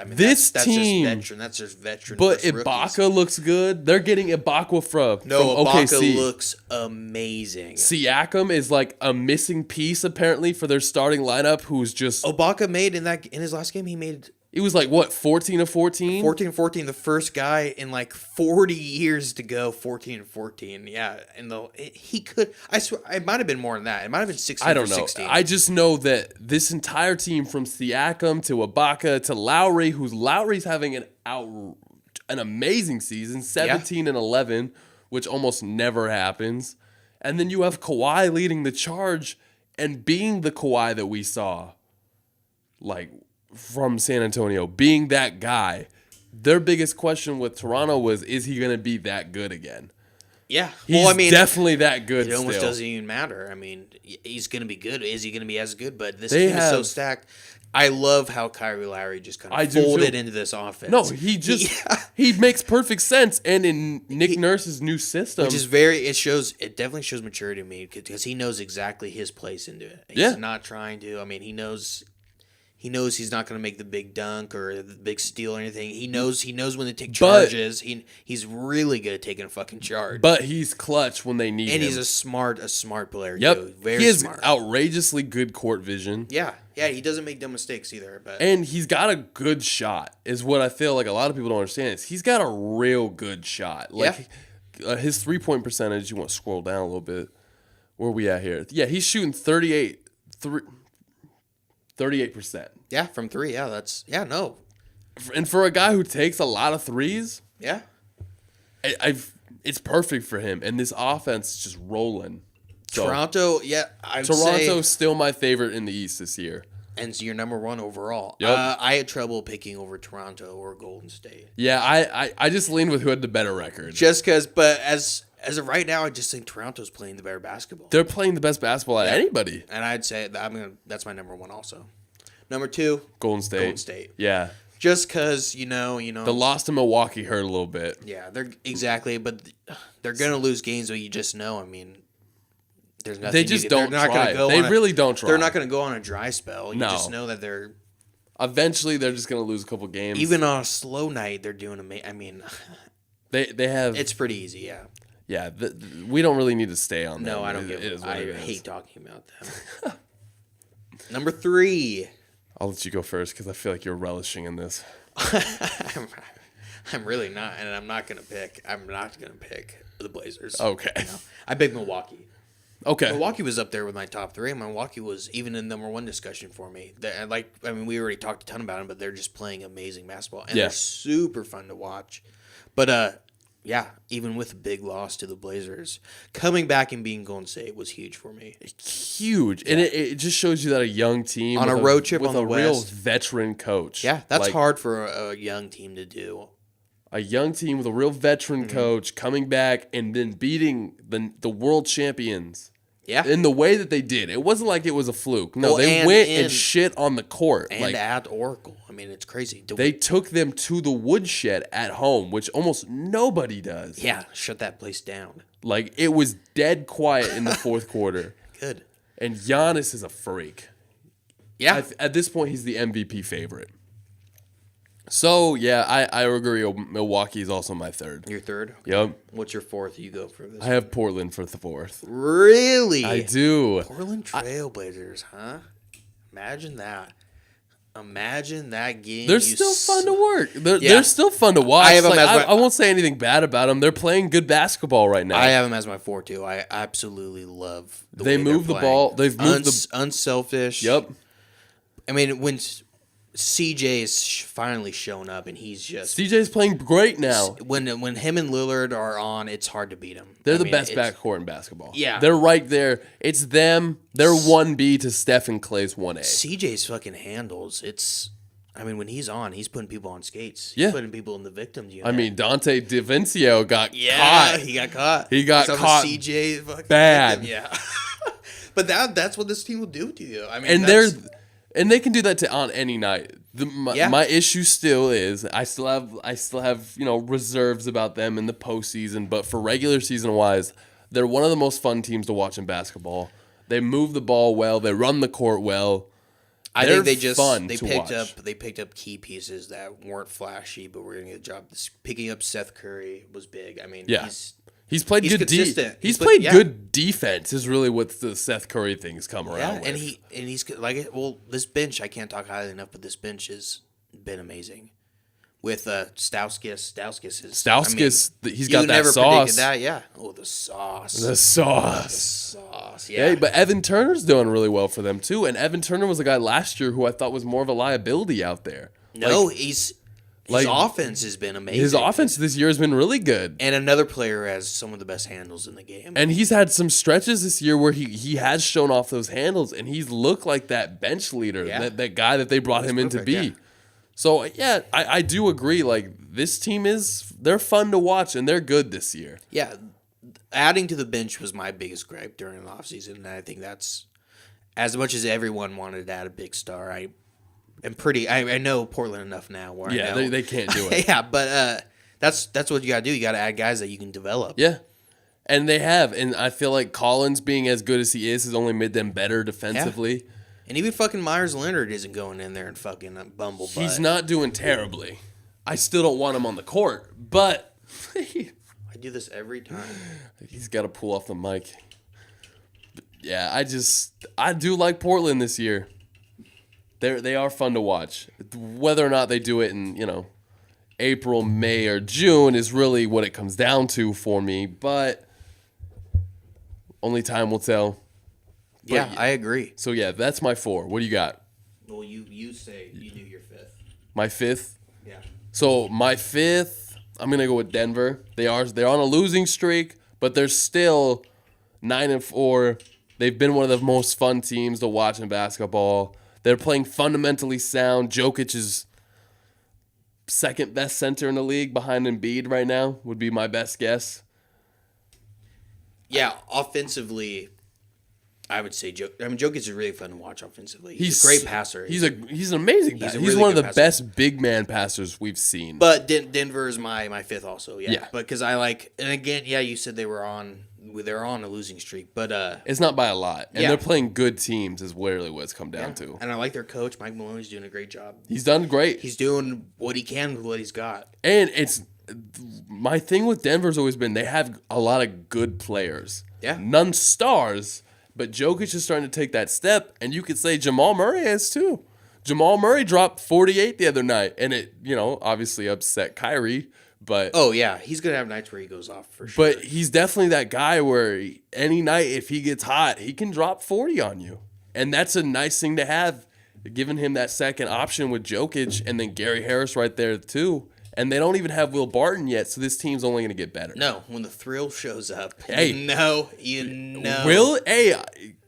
Speaker 1: This team,
Speaker 2: that's just veteran.
Speaker 1: But Ibaka looks good. They're getting Ibaka from
Speaker 2: Ibaka
Speaker 1: OKC.
Speaker 2: Looks amazing.
Speaker 1: Siakam is like a missing piece apparently for their starting lineup. Who's just
Speaker 2: Ibaka made in his last game. He made.
Speaker 1: It was like, what, 14-14?
Speaker 2: 14-14, the first guy in like 40 years to go 14-14. Yeah, and he could, I swear, it might have been more than that. It might have been 16
Speaker 1: I don't know.
Speaker 2: 16.
Speaker 1: I just know that this entire team from Siakam to Ibaka to Lowry, Lowry's having an amazing season, 17-11, which almost never happens. And then you have Kawhi leading the charge and being the Kawhi that we saw. Like, from San Antonio, being that guy. Their biggest question with Toronto was, is he going to be that good again?
Speaker 2: Yeah.
Speaker 1: He's definitely that good.
Speaker 2: It almost doesn't even matter. I mean, he's going to be good. Is he going to be as good? But this team is so stacked. I love how Kyrie Lowry just kind of folded into this offense.
Speaker 1: No, he makes perfect sense. And in Nick Nurse's new system,
Speaker 2: which is it definitely shows maturity to me because he knows exactly his place into it. He's not trying to. I mean, he knows He knows he's not going to make the big dunk or the big steal or anything. He knows when to take charges. He's really good at taking a fucking charge.
Speaker 1: But he's clutch when they need him.
Speaker 2: And he's a smart player,
Speaker 1: yep.
Speaker 2: too. Very
Speaker 1: he has
Speaker 2: smart.
Speaker 1: Outrageously good court vision.
Speaker 2: Yeah. Yeah, he doesn't make dumb mistakes either. But
Speaker 1: And he's got a good shot, is what I feel like a lot of people don't understand. Is he's got a real good shot. Like his 3-point percentage, you want to scroll down a little bit. Where are we at here? Yeah, he's shooting 38%.
Speaker 2: Yeah, from 3. Yeah, no.
Speaker 1: And for a guy who takes a lot of threes,
Speaker 2: yeah,
Speaker 1: it's perfect for him. And this offense is just rolling. So,
Speaker 2: Toronto,
Speaker 1: Toronto's still my favorite in the East this year.
Speaker 2: And it's your number 1 overall.
Speaker 1: Yep.
Speaker 2: I had trouble picking over Toronto or Golden State.
Speaker 1: Yeah, I just leaned with who had the better record.
Speaker 2: Just because, but as of right now, I just think Toronto's playing the better basketball.
Speaker 1: They're playing the best basketball at anybody.
Speaker 2: And I'd say that's my number 1 also. Number 2,
Speaker 1: Golden State. Yeah.
Speaker 2: Just because, you know.
Speaker 1: The loss to Milwaukee hurt a little bit.
Speaker 2: Yeah, but they're going to lose games that you just know. I mean, there's nothing.
Speaker 1: They just don't try. They really don't try.
Speaker 2: They're not going to go on a dry spell. You just know that they're...
Speaker 1: Eventually, they're just going to lose a couple games.
Speaker 2: Even on a slow night, they're doing amazing. I mean...
Speaker 1: They have...
Speaker 2: It's pretty easy, yeah.
Speaker 1: Yeah, we don't really need to stay on that.
Speaker 2: No, I don't give it. I hate talking about them. Number 3.
Speaker 1: I'll let you go first because I feel like you're relishing in this.
Speaker 2: I'm really not, and I'm not gonna pick the Blazers.
Speaker 1: Okay.
Speaker 2: I picked Milwaukee.
Speaker 1: Okay.
Speaker 2: Milwaukee was up there with my top 3. Milwaukee was even in number 1 discussion for me. We already talked a ton about them, but they're just playing amazing basketball, and they're super fun to watch. But yeah, even with a big loss to the Blazers, coming back and being Golden State was huge for me.
Speaker 1: Huge. And it just shows you that a young team
Speaker 2: on a road trip
Speaker 1: with
Speaker 2: on the West,
Speaker 1: real veteran coach.
Speaker 2: Yeah, that's hard for a young team to do.
Speaker 1: A young team with a real veteran coach coming back and then beating the world champions.
Speaker 2: Yeah.
Speaker 1: In the way that they did. It wasn't like it was a fluke. No, they went and shit on the court.
Speaker 2: And at Oracle. I mean, it's crazy.
Speaker 1: They took them to the woodshed at home, which almost nobody does.
Speaker 2: Yeah, shut that place down.
Speaker 1: Like, it was dead quiet in the fourth quarter.
Speaker 2: Good.
Speaker 1: And Giannis is a freak.
Speaker 2: Yeah.
Speaker 1: At this point, he's the MVP favorite. So, yeah, I agree. Milwaukee is also my 3rd.
Speaker 2: Your 3rd? Okay.
Speaker 1: Yep.
Speaker 2: What's your 4th? You go for this.
Speaker 1: I have Portland for the 4th.
Speaker 2: Really?
Speaker 1: I do.
Speaker 2: Portland Trailblazers, huh? Imagine that. Imagine that game.
Speaker 1: They're still fun to work. They're still fun to watch. I won't say anything bad about them. They're playing good basketball right now.
Speaker 2: I have them as my 4 too. I absolutely love the way
Speaker 1: they move the ball. They've moved
Speaker 2: unselfish.
Speaker 1: Yep.
Speaker 2: I mean, when CJ is finally shown up, and he's just...
Speaker 1: CJ's playing great now.
Speaker 2: When him and Lillard are on, it's hard to beat him.
Speaker 1: They're the best backcourt in basketball.
Speaker 2: Yeah.
Speaker 1: They're right there. It's them. They're 1B to Steph and Clay's 1A.
Speaker 2: CJ's fucking handles. It's... I mean, when he's on, he's putting people on skates.
Speaker 1: Yeah.
Speaker 2: He's putting people in the victim unit.
Speaker 1: I mean, Dante DiVincenzo got caught.
Speaker 2: He got caught.
Speaker 1: He got caught
Speaker 2: CJ fucking
Speaker 1: bad.
Speaker 2: Victim. Yeah. But that's what this team will do to you. I mean,
Speaker 1: and they can do that on any night. My issue still is I still have reserves about them in the postseason, but for regular season wise, they're one of the most fun teams to watch in basketball. They move the ball well, they run the court well.
Speaker 2: I think they picked up key pieces that weren't flashy, but were doing a job. Picking up Seth Curry was big. I mean,
Speaker 1: he's played good
Speaker 2: consistent.
Speaker 1: He's played good defense. Is really what the Seth Curry things come around with.
Speaker 2: And he's like, well, this bench I can't talk highly enough, but this bench has been amazing. With Stauskas,
Speaker 1: he's got that sauce.
Speaker 2: That, yeah. Oh, the sauce.
Speaker 1: Yeah. But Evan Turner's doing really well for them too. And Evan Turner was a guy last year who I thought was more of a liability out there.
Speaker 2: No, his offense has been amazing.
Speaker 1: His offense this year has been really good.
Speaker 2: And another player has some of the best handles in the game.
Speaker 1: And he's had some stretches this year where he has shown off those handles, and he's looked like that bench leader, that guy that they brought him in to be. Yeah. So, yeah, I do agree. Like, this team they're fun to watch, and they're good this year.
Speaker 2: Yeah, adding to the bench was my biggest gripe during the offseason, and I think that's, as much as everyone wanted to add a big star, I know Portland enough now where I know.
Speaker 1: They can't do it.
Speaker 2: Yeah, but that's what you got to do. You got to add guys that you can develop.
Speaker 1: Yeah, and they have. And I feel like Collins being as good as he is has only made them better defensively.
Speaker 2: And even fucking Myers Leonard isn't going in there and fucking bumble butt.
Speaker 1: He's not doing terribly. I still don't want him on the court, but
Speaker 2: I do this every time.
Speaker 1: He's got to pull off the mic. But yeah, I do like Portland this year. They are fun to watch. Whether or not they do it in, April, May, or June is really what it comes down to for me, but only time will tell. But,
Speaker 2: yeah, I agree.
Speaker 1: So yeah, that's my 4. What do you got?
Speaker 2: Well, you say you do your 5th.
Speaker 1: My 5th?
Speaker 2: Yeah.
Speaker 1: So my 5th, I'm gonna go with Denver. They're on a losing streak, but they're still 9-4. They've been one of the most fun teams to watch in basketball. They're playing fundamentally sound. Jokic is second best center in the league behind Embiid right now, would be my best guess.
Speaker 2: Yeah, offensively, I would say Jokic is really fun to watch offensively. He's a great passer.
Speaker 1: He's an amazing passer. He's one of the best big man passers we've seen.
Speaker 2: But Denver is my 5th also. Yeah. But because I like, and again, yeah, you said they're on a losing streak, but
Speaker 1: it's not by a lot. And they're playing good teams is really what it's come down to.
Speaker 2: And I like their coach, Mike Maloney's doing a great job.
Speaker 1: He's done great.
Speaker 2: He's doing what he can with what he's got.
Speaker 1: And my thing with Denver's always been they have a lot of good players.
Speaker 2: Yeah.
Speaker 1: None stars, but Jokic is starting to take that step, and you could say Jamal Murray is too. Jamal Murray dropped 48 the other night, and it, obviously upset Kyrie, but...
Speaker 2: Oh, yeah. He's going to have nights where he goes off for sure.
Speaker 1: But he's definitely that guy where any night, if he gets hot, he can drop 40 on you. And that's a nice thing to have, giving him that second option with Jokic, and then Gary Harris right there too. And they don't even have Will Barton yet, so this team's only going to get better.
Speaker 2: No, when the thrill shows up,
Speaker 1: hey,
Speaker 2: you know.
Speaker 1: Will, hey,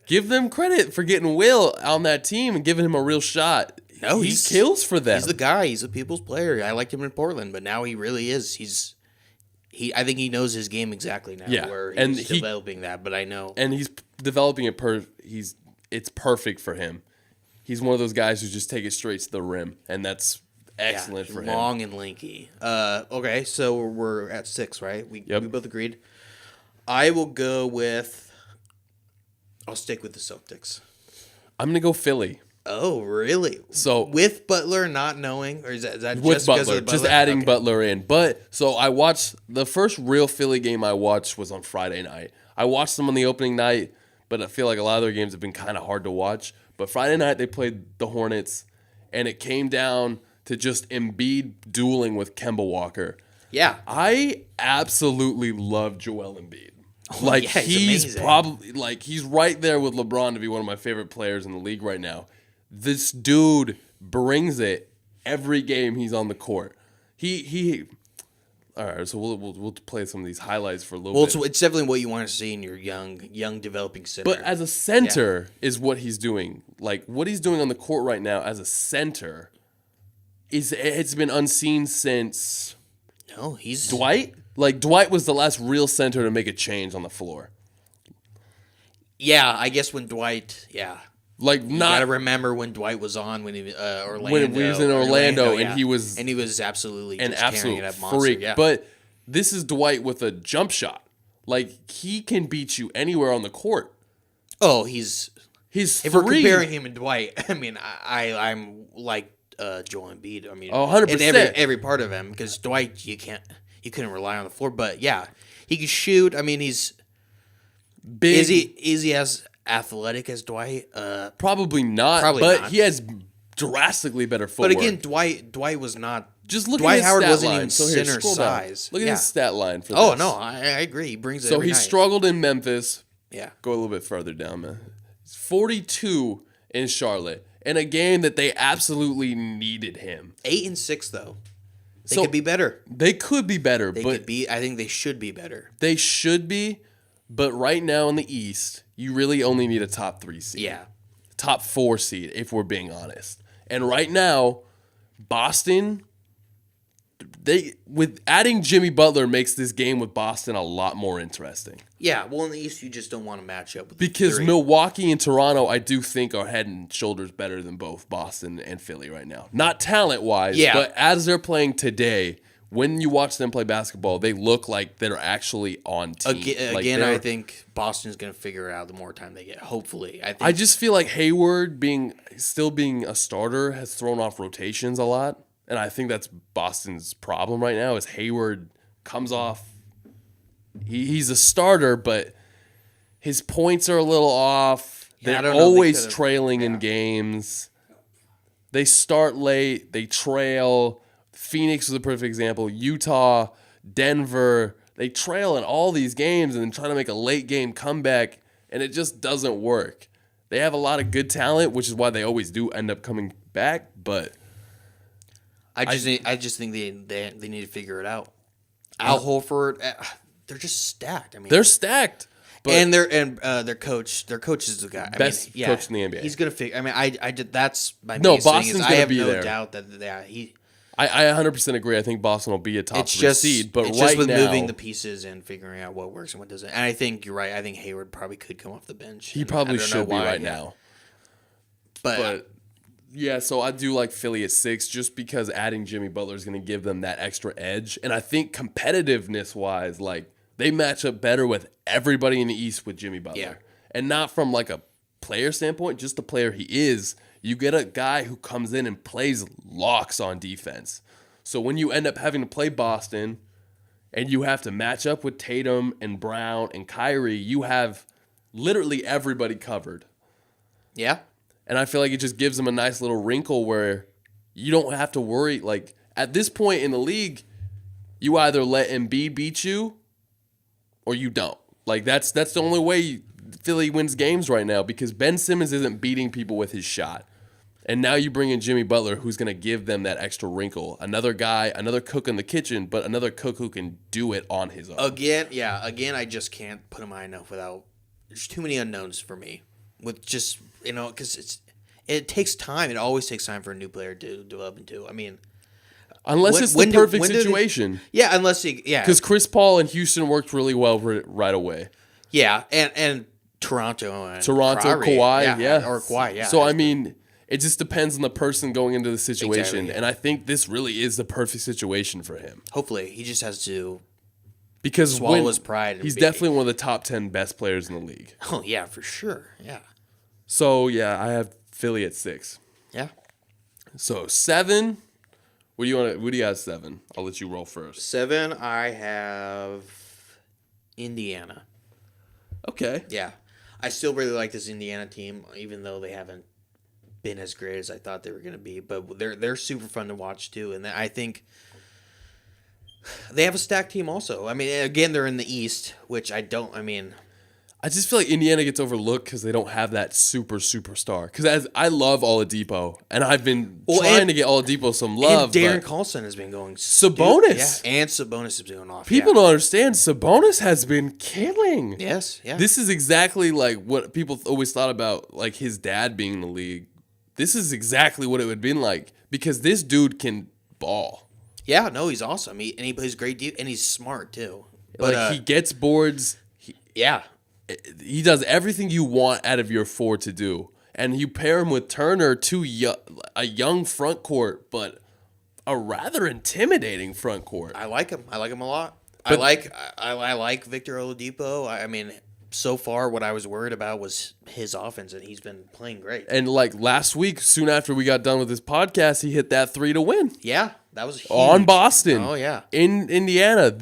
Speaker 1: give them credit for getting Will on that team and giving him a real shot.
Speaker 2: No,
Speaker 1: he kills for them.
Speaker 2: He's the guy. He's a people's player. I liked him in Portland, but now he really is. I think he knows his game exactly now.
Speaker 1: Yeah,
Speaker 2: where he's developing that. But I know,
Speaker 1: and he's developing it. It's perfect for him. He's one of those guys who just take it straight to the rim, and that's excellent for him.
Speaker 2: Long and lanky. Okay, so we're at 6, right? We both agreed. I will go with. I'll stick with the Celtics.
Speaker 1: I'm gonna go Philly.
Speaker 2: Oh, really?
Speaker 1: So
Speaker 2: with Butler not knowing, or is that
Speaker 1: with
Speaker 2: just
Speaker 1: Butler,
Speaker 2: because of Butler?
Speaker 1: just adding Butler in. But so I watched the first real Philly game I watched was on Friday night. I watched them on the opening night, but I feel like a lot of their games have been kind of hard to watch. But Friday night they played the Hornets, and it came down to just Embiid dueling with Kemba Walker.
Speaker 2: Yeah,
Speaker 1: I absolutely love Joel Embiid.
Speaker 2: He's
Speaker 1: probably he's right there with LeBron to be one of my favorite players in the league right now. This dude brings it every game he's on the court. He all right, so we'll play some of these highlights for a little bit.
Speaker 2: Well, it's definitely what you want to see in your young developing center.
Speaker 1: But as a center is what he's doing. Like what he's doing on the court right now as a center it's been unseen since
Speaker 2: he's
Speaker 1: Dwight. Like Dwight was the last real center to make a change on the floor.
Speaker 2: Yeah, I guess when Dwight,
Speaker 1: Like
Speaker 2: you gotta remember when Dwight was on when he Orlando.
Speaker 1: When he was in Orlando and he was
Speaker 2: absolutely
Speaker 1: an
Speaker 2: just
Speaker 1: absolute
Speaker 2: that monster,
Speaker 1: freak.
Speaker 2: Yeah.
Speaker 1: But this is Dwight with a jump shot. Like he can beat you anywhere on the court.
Speaker 2: Oh, he's
Speaker 1: if
Speaker 2: we're comparing him and Dwight, I mean I'm like Joel Embiid. I mean,
Speaker 1: 100%.
Speaker 2: in every part of him, because Dwight you couldn't rely on the floor, but yeah, he can shoot. I mean, he's
Speaker 1: big.
Speaker 2: Is he as athletic as Dwight?
Speaker 1: Probably not. He has drastically better footwork.
Speaker 2: But again, Dwight was not.
Speaker 1: Just look
Speaker 2: Dwight
Speaker 1: at his
Speaker 2: Howard
Speaker 1: stat
Speaker 2: wasn't
Speaker 1: line.
Speaker 2: even
Speaker 1: So here,
Speaker 2: center size.
Speaker 1: Look at his stat line for this.
Speaker 2: Oh no, I agree. He brings it.
Speaker 1: So
Speaker 2: every
Speaker 1: he
Speaker 2: night.
Speaker 1: struggled in Memphis.
Speaker 2: Yeah.
Speaker 1: Go a little bit further down, man. He's 42 in Charlotte in a game that they absolutely needed him.
Speaker 2: 8-6 though. They could be better.
Speaker 1: They could be better.
Speaker 2: I think they should be better.
Speaker 1: They should be, but right now in the East, you really only need a top 3 seed.
Speaker 2: Yeah.
Speaker 1: Top 4 seed, if we're being honest. And right now, Boston, with adding Jimmy Butler makes this game with Boston a lot more interesting.
Speaker 2: Yeah, well in the East you just don't want to match up with
Speaker 1: because Milwaukee and Toronto I do think are head and shoulders better than both Boston and Philly right now. Not talent-wise, but as they're playing today when you watch them play basketball, they look like they're actually on team.
Speaker 2: Again, I think Boston's going to figure it out the more time they get. Hopefully,
Speaker 1: I just feel like Hayward still being a starter has thrown off rotations a lot, and I think that's Boston's problem right now. Is Hayward comes off. He's a starter, but his points are a little off. They're always trailing in games. They start late. They trail. Phoenix is a perfect example. Utah, Denver, they trail in all these games and then try to make a late game comeback, and it just doesn't work. They have a lot of good talent, which is why they always do end up coming back, but
Speaker 2: I just think they need to figure it out. Al Horford, they're just stacked. I mean,
Speaker 1: they're stacked.
Speaker 2: And their coach is the guy.
Speaker 1: Best coach in the NBA.
Speaker 2: He's gonna figure. I mean, I did. That's my
Speaker 1: no.
Speaker 2: biggest thing
Speaker 1: Boston's
Speaker 2: is
Speaker 1: gonna
Speaker 2: I have
Speaker 1: be
Speaker 2: no
Speaker 1: there.
Speaker 2: doubt that he.
Speaker 1: I 100% agree. I think Boston will be a top three seed, but
Speaker 2: it's
Speaker 1: right
Speaker 2: just with
Speaker 1: now,
Speaker 2: moving the pieces and figuring out what works and what doesn't. And I think you're right. I think Hayward probably could come off the bench.
Speaker 1: He probably should be right now.
Speaker 2: But
Speaker 1: yeah, so I do like Philly at 6 just because adding Jimmy Butler is going to give them that extra edge. And I think competitiveness-wise, like, they match up better with everybody in the East with Jimmy Butler.
Speaker 2: Yeah.
Speaker 1: And not from, like, a player standpoint, just the player he is. You get a guy who comes in and plays locks on defense. So when you end up having to play Boston and you have to match up with Tatum and Brown and Kyrie, you have literally everybody covered.
Speaker 2: Yeah.
Speaker 1: And I feel like it just gives them a nice little wrinkle where you don't have to worry. Like, at this point in the league, you either let Embiid beat you or you don't. Like, that's the only way Philly wins games right now because Ben Simmons isn't beating people with his shot. And now you bring in Jimmy Butler, who's going to give them that extra wrinkle. Another guy, another cook in the kitchen, but another cook who can do it on his own.
Speaker 2: Again, I just can't put him high enough without. There's too many unknowns for me. With just, because it takes time. It always takes time for a new player to develop into. I mean,
Speaker 1: unless it's the perfect situation.
Speaker 2: Because
Speaker 1: Chris Paul and Houston worked really well right away.
Speaker 2: Yeah, and Toronto and
Speaker 1: Kawhi,
Speaker 2: or Kawhi, yeah.
Speaker 1: So I mean, it just depends on the person going into the situation,
Speaker 2: exactly, yeah.
Speaker 1: And I think this really is the perfect situation for him.
Speaker 2: Hopefully, he just has to
Speaker 1: because
Speaker 2: swallow his pride.
Speaker 1: He's definitely one of the top 10 best players in the league.
Speaker 2: Oh yeah, for sure. Yeah.
Speaker 1: So yeah, I have Philly at 6.
Speaker 2: Yeah.
Speaker 1: So 7. What do you want? What do you got? 7. I'll let you roll first.
Speaker 2: 7. I have Indiana.
Speaker 1: Okay.
Speaker 2: Yeah, I still really like this Indiana team, even though they haven't been as great as I thought they were going to be. But they're super fun to watch too, and I think they have a stacked team also. I mean, again, they're in the East, which I just
Speaker 1: feel like Indiana gets overlooked because they don't have that superstar. Because I love Oladipo, and I've been trying to get Oladipo some love.
Speaker 2: And Darren Carlson has been going.
Speaker 1: Sabonis.
Speaker 2: Yeah, and Sabonis has been going off.
Speaker 1: People don't understand. Sabonis has been killing.
Speaker 2: Yes, yeah.
Speaker 1: This is exactly like what people always thought about, like his dad being in the league. This is exactly what it would have been like because this dude can ball.
Speaker 2: Yeah, no, he's awesome. He plays great and he's smart too. But
Speaker 1: he gets boards. He does everything you want out of your 4 to do. And you pair him with Turner, a young front court, but a rather intimidating front court.
Speaker 2: I like him. I like him a lot. But I like Victor Oladipo. I mean, so far what I was worried about was his offense, and he's been playing great.
Speaker 1: And like last week, soon after we got done with this podcast, he hit that 3 to win.
Speaker 2: Yeah, that was huge.
Speaker 1: On Boston.
Speaker 2: Oh, yeah.
Speaker 1: In Indiana.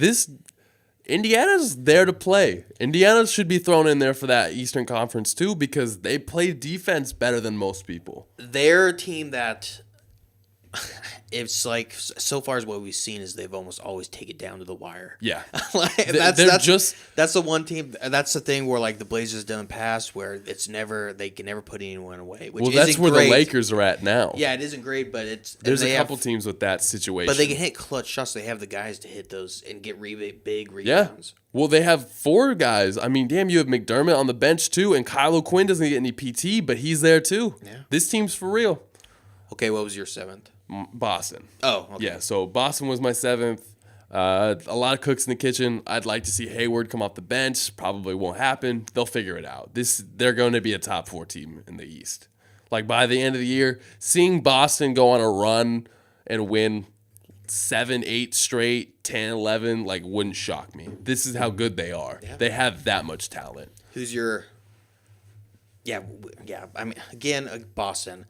Speaker 1: Indiana's there to play. Indiana should be thrown in there for that Eastern Conference too because they play defense better than most people.
Speaker 2: They're a team that it's like so far as what we've seen is they've almost always take it down to the wire.
Speaker 1: Yeah,
Speaker 2: that's the one team. That's the thing where like the Blazers done past where they can never put anyone away. Which
Speaker 1: that's where the Lakers are at now.
Speaker 2: Yeah, it isn't great, but
Speaker 1: there's a couple teams with that situation.
Speaker 2: But they can hit clutch shots. They have the guys to hit those and get big rebounds.
Speaker 1: Yeah. Well, they have 4 guys. I mean, damn, you have McDermott on the bench too, and Kyle O'Quinn doesn't get any PT, but he's there too.
Speaker 2: Yeah.
Speaker 1: This team's for real.
Speaker 2: Okay, what was your 7th?
Speaker 1: Boston.
Speaker 2: Oh, okay.
Speaker 1: Yeah, so Boston was my 7th. A lot of cooks in the kitchen. I'd like to see Hayward come off the bench. Probably won't happen. They'll figure it out. They're going to be a top 4 team in the East. Like by the end of the year, seeing Boston go on a run and win 7, 8 straight, 10, 11, like wouldn't shock me. This is how good they are. Yeah. They have that much talent.
Speaker 2: Who's your? Yeah. I mean, again, Boston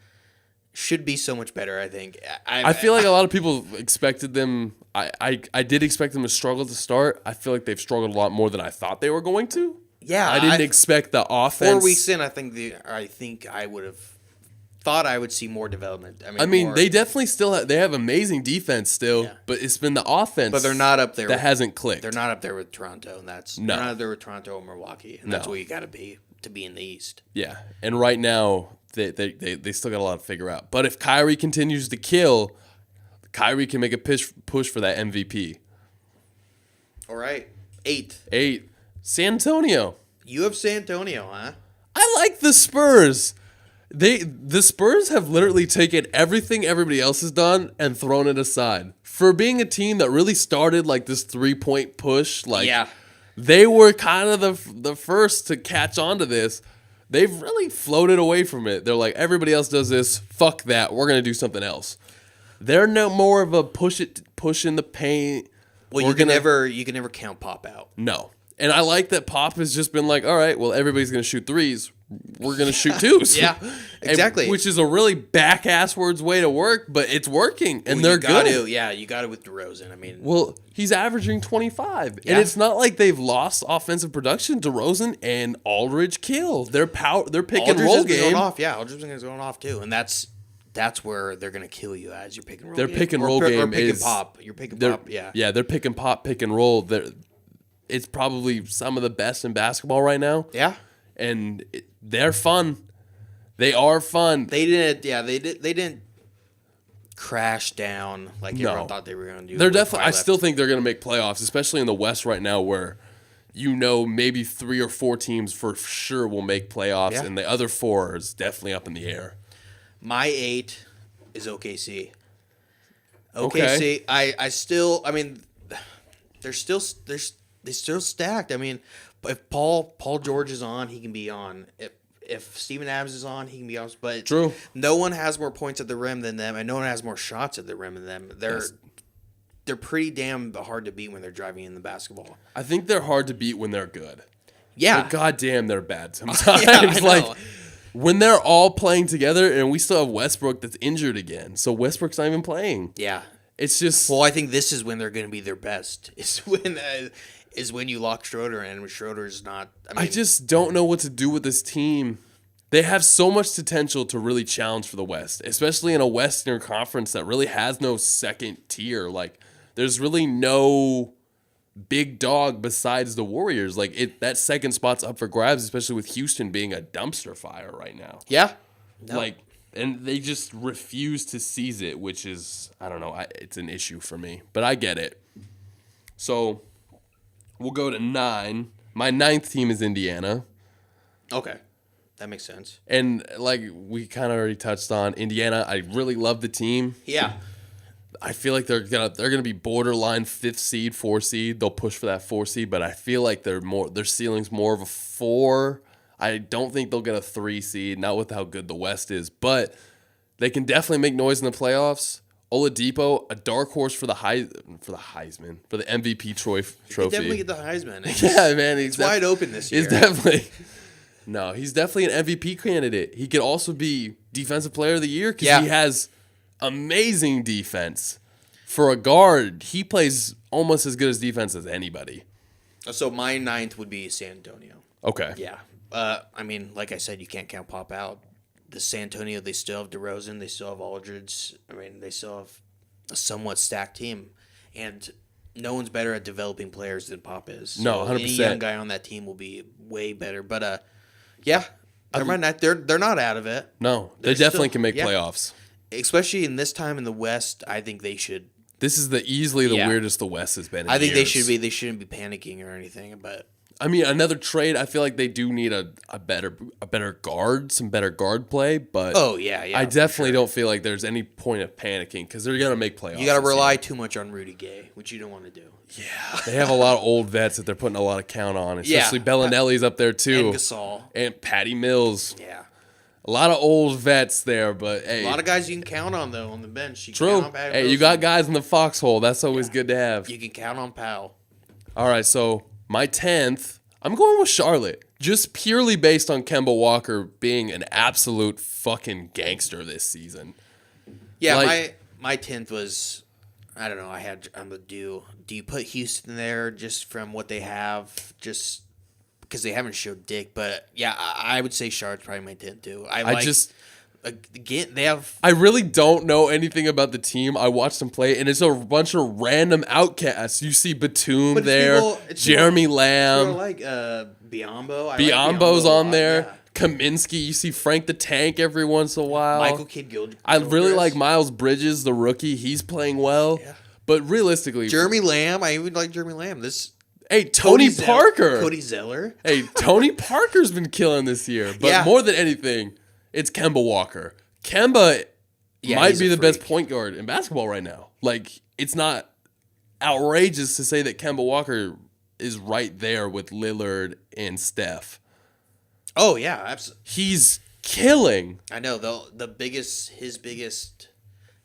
Speaker 2: should be so much better. I think.
Speaker 1: I feel like a lot of people expected them. I did expect them to struggle to start. I feel like they've struggled a lot more than I thought they were going to.
Speaker 2: Yeah,
Speaker 1: I didn't expect the offense.
Speaker 2: 4 weeks in, I think I would have thought I would see more development.
Speaker 1: I mean, they definitely still have amazing defense still, but it's been the offense.
Speaker 2: But they're not up there.
Speaker 1: That hasn't clicked.
Speaker 2: They're not up there with Toronto, and they're not up there with Toronto or Milwaukee, and that's where you got to be to be in the East.
Speaker 1: Yeah, and right now they still got a lot to figure out. But if Kyrie continues to kill, Kyrie can make a push for that MVP.
Speaker 2: All right, 8.
Speaker 1: San Antonio.
Speaker 2: You have San Antonio, huh?
Speaker 1: I like the Spurs. The Spurs have literally taken everything everybody else has done and thrown it aside. For being a team that really started like this 3-point push, they were kind of the first to catch on to this. They've really floated away from it. They're like, everybody else does this. Fuck that. We're going to do something else. They're no more of a push in the paint.
Speaker 2: Well, you can never count Pop out.
Speaker 1: No. And I like that Pop has just been like, all right, well, everybody's going to shoot threes. We're going to shoot twos.
Speaker 2: Yeah, exactly.
Speaker 1: Which is a really back-asswards way to work, but it's working, and they're good.
Speaker 2: You got it with DeRozan. I mean,
Speaker 1: well, he's averaging 25, and it's not like they've lost offensive production. DeRozan and Aldridge kill. Their pick and roll game.
Speaker 2: Going off. Yeah, Aldridge is going off too, and that's where they're going to kill you as your pick and roll.
Speaker 1: Their pick and roll game
Speaker 2: or pick and pop. Your pick and pop. Yeah.
Speaker 1: Yeah, their pick and pop, pick and roll. It's probably some of the best in basketball right now.
Speaker 2: Yeah.
Speaker 1: And they're fun. They are fun.
Speaker 2: They didn't crash down like everyone thought they were going to do.
Speaker 1: They're definitely. I still think they're going to make playoffs, especially in the West right now, where maybe 3 or 4 teams for sure will make playoffs, and the other 4 is definitely up in the air.
Speaker 2: My 8 is OKC.
Speaker 1: Okay.
Speaker 2: I mean, they're still stacked. I mean, if Paul George is on, he can be on. If Steven Adams is on, he can be on. But
Speaker 1: true,
Speaker 2: no one has more points at the rim than them, and no one has more shots at the rim than them. They're pretty damn hard to beat when they're driving in the basketball.
Speaker 1: I think they're hard to beat when they're good.
Speaker 2: Yeah,
Speaker 1: but goddamn, they're bad sometimes. Like when they're all playing together, and we still have Westbrook that's injured again, so Westbrook's not even playing.
Speaker 2: Yeah,
Speaker 1: it's just.
Speaker 2: Well, I think this is when they're going to be their best. Is when you lock Schroeder, and when Schroeder's not.
Speaker 1: I just don't know what to do with this team. They have so much potential to really challenge for the West, especially in a Western Conference that really has no second tier. Like, there's really no big dog besides the Warriors. Like, that second spot's up for grabs, especially with Houston being a dumpster fire right now.
Speaker 2: Yeah.
Speaker 1: No. Like, and they just refuse to seize it, which is, I don't know, it's an issue for me. But I get it. So we'll go to 9. My 9th team is Indiana.
Speaker 2: Okay. That makes sense.
Speaker 1: And like we kind of already touched on, Indiana, I really love the team.
Speaker 2: Yeah.
Speaker 1: I feel like they're gonna be borderline 5th seed, 4 seed. They'll push for that 4 seed, but I feel like their ceiling's more of a 4. I don't think they'll get a 3 seed, not with how good the West is, but they can definitely make noise in the playoffs. Oladipo, a dark horse for the Heisman, for the MVP trophy.
Speaker 2: Definitely get the Heisman.
Speaker 1: Yeah, man,
Speaker 2: it's wide open this year.
Speaker 1: He's definitely an MVP candidate. He could also be Defensive Player of the Year because he has amazing defense. For a guard, he plays almost as good as defense as anybody.
Speaker 2: So my 9th would be San Antonio.
Speaker 1: Okay.
Speaker 2: Yeah. I mean, like I said, you can't count Pop out. The San Antonio, they still have DeRozan. They still have Aldridge. I mean, they still have a somewhat stacked team. And no one's better at developing players than Pop is. So
Speaker 1: no, 100%.
Speaker 2: Any young guy on that team will be way better. But, yeah, they're not out of it.
Speaker 1: No, they definitely can make playoffs.
Speaker 2: Especially in this time in the West, I think they should.
Speaker 1: This is easily the weirdest the West has been in
Speaker 2: I think
Speaker 1: years.
Speaker 2: they shouldn't be panicking or anything, but
Speaker 1: I mean, another trade. I feel like they do need a better guard, some better guard play. But I definitely don't feel like there's any point of panicking because they're gonna make playoffs.
Speaker 2: You got to rely too much on Rudy Gay, which you don't want to do.
Speaker 1: Yeah, they have a lot of old vets that they're putting a lot of count on. Especially Bellinelli's up there too,
Speaker 2: and Gasol
Speaker 1: and Patty Mills.
Speaker 2: Yeah,
Speaker 1: A lot of old vets there, but hey.
Speaker 2: A lot of guys you can count on, though, on the bench. You can
Speaker 1: True.
Speaker 2: count on Pat
Speaker 1: Hey, you
Speaker 2: Wilson.
Speaker 1: got guys in the foxhole. That's always good to have.
Speaker 2: You can count on Powell.
Speaker 1: All right, so my 10th, I'm going with Charlotte. Just purely based on Kemba Walker being an absolute fucking gangster this season.
Speaker 2: Yeah,
Speaker 1: Like-
Speaker 2: my 10th was, I don't know, do you put Houston there just from what they have, just because they haven't showed dick, but yeah, I would say Charlotte's probably my 10th too. They have...
Speaker 1: I really don't know anything about the team. I watched them play, and it's a bunch of random outcasts. You see Batum there, Jeremy Lamb.
Speaker 2: Like Biyombo.
Speaker 1: Biyombo's on there.
Speaker 2: Yeah.
Speaker 1: Kaminsky. You see Frank the Tank every once in a while.
Speaker 2: Michael Kidd-Gilchrist.
Speaker 1: I really like Miles Bridges, the rookie. He's playing well.
Speaker 2: Yeah.
Speaker 1: But realistically...
Speaker 2: Jeremy Lamb. I even like Jeremy Lamb.
Speaker 1: Hey, Tony Parker.
Speaker 2: Cody Zeller.
Speaker 1: Hey, Tony Parker's been killing this year. But more than anything, it's Kemba Walker. Kemba might be the best point guard in basketball right now. Like, it's not outrageous to say that Kemba Walker is right there with Lillard and Steph.
Speaker 2: Oh, yeah. Absolutely.
Speaker 1: He's killing.
Speaker 2: I know. His biggest...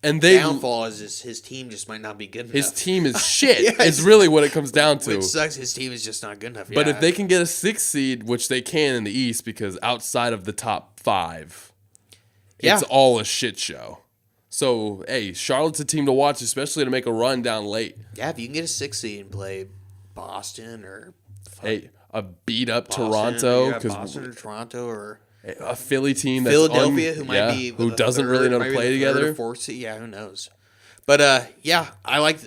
Speaker 1: And
Speaker 2: downfall is his team just might not be good enough.
Speaker 1: His team is shit. It's really what it comes down to.
Speaker 2: Which sucks. His team is just not good enough.
Speaker 1: But if they can get a 6th seed, which they can in the East, because outside of the top 5, it's all a shit show. So, hey, Charlotte's a team to watch, especially to make a run down late.
Speaker 2: Yeah, if you can get a 6th seed and play Boston or...
Speaker 1: a beat-up Toronto.
Speaker 2: Boston or Toronto or...
Speaker 1: A Philly team that's
Speaker 2: Philadelphia, who
Speaker 1: doesn't really know to play together.
Speaker 2: Who knows? But I like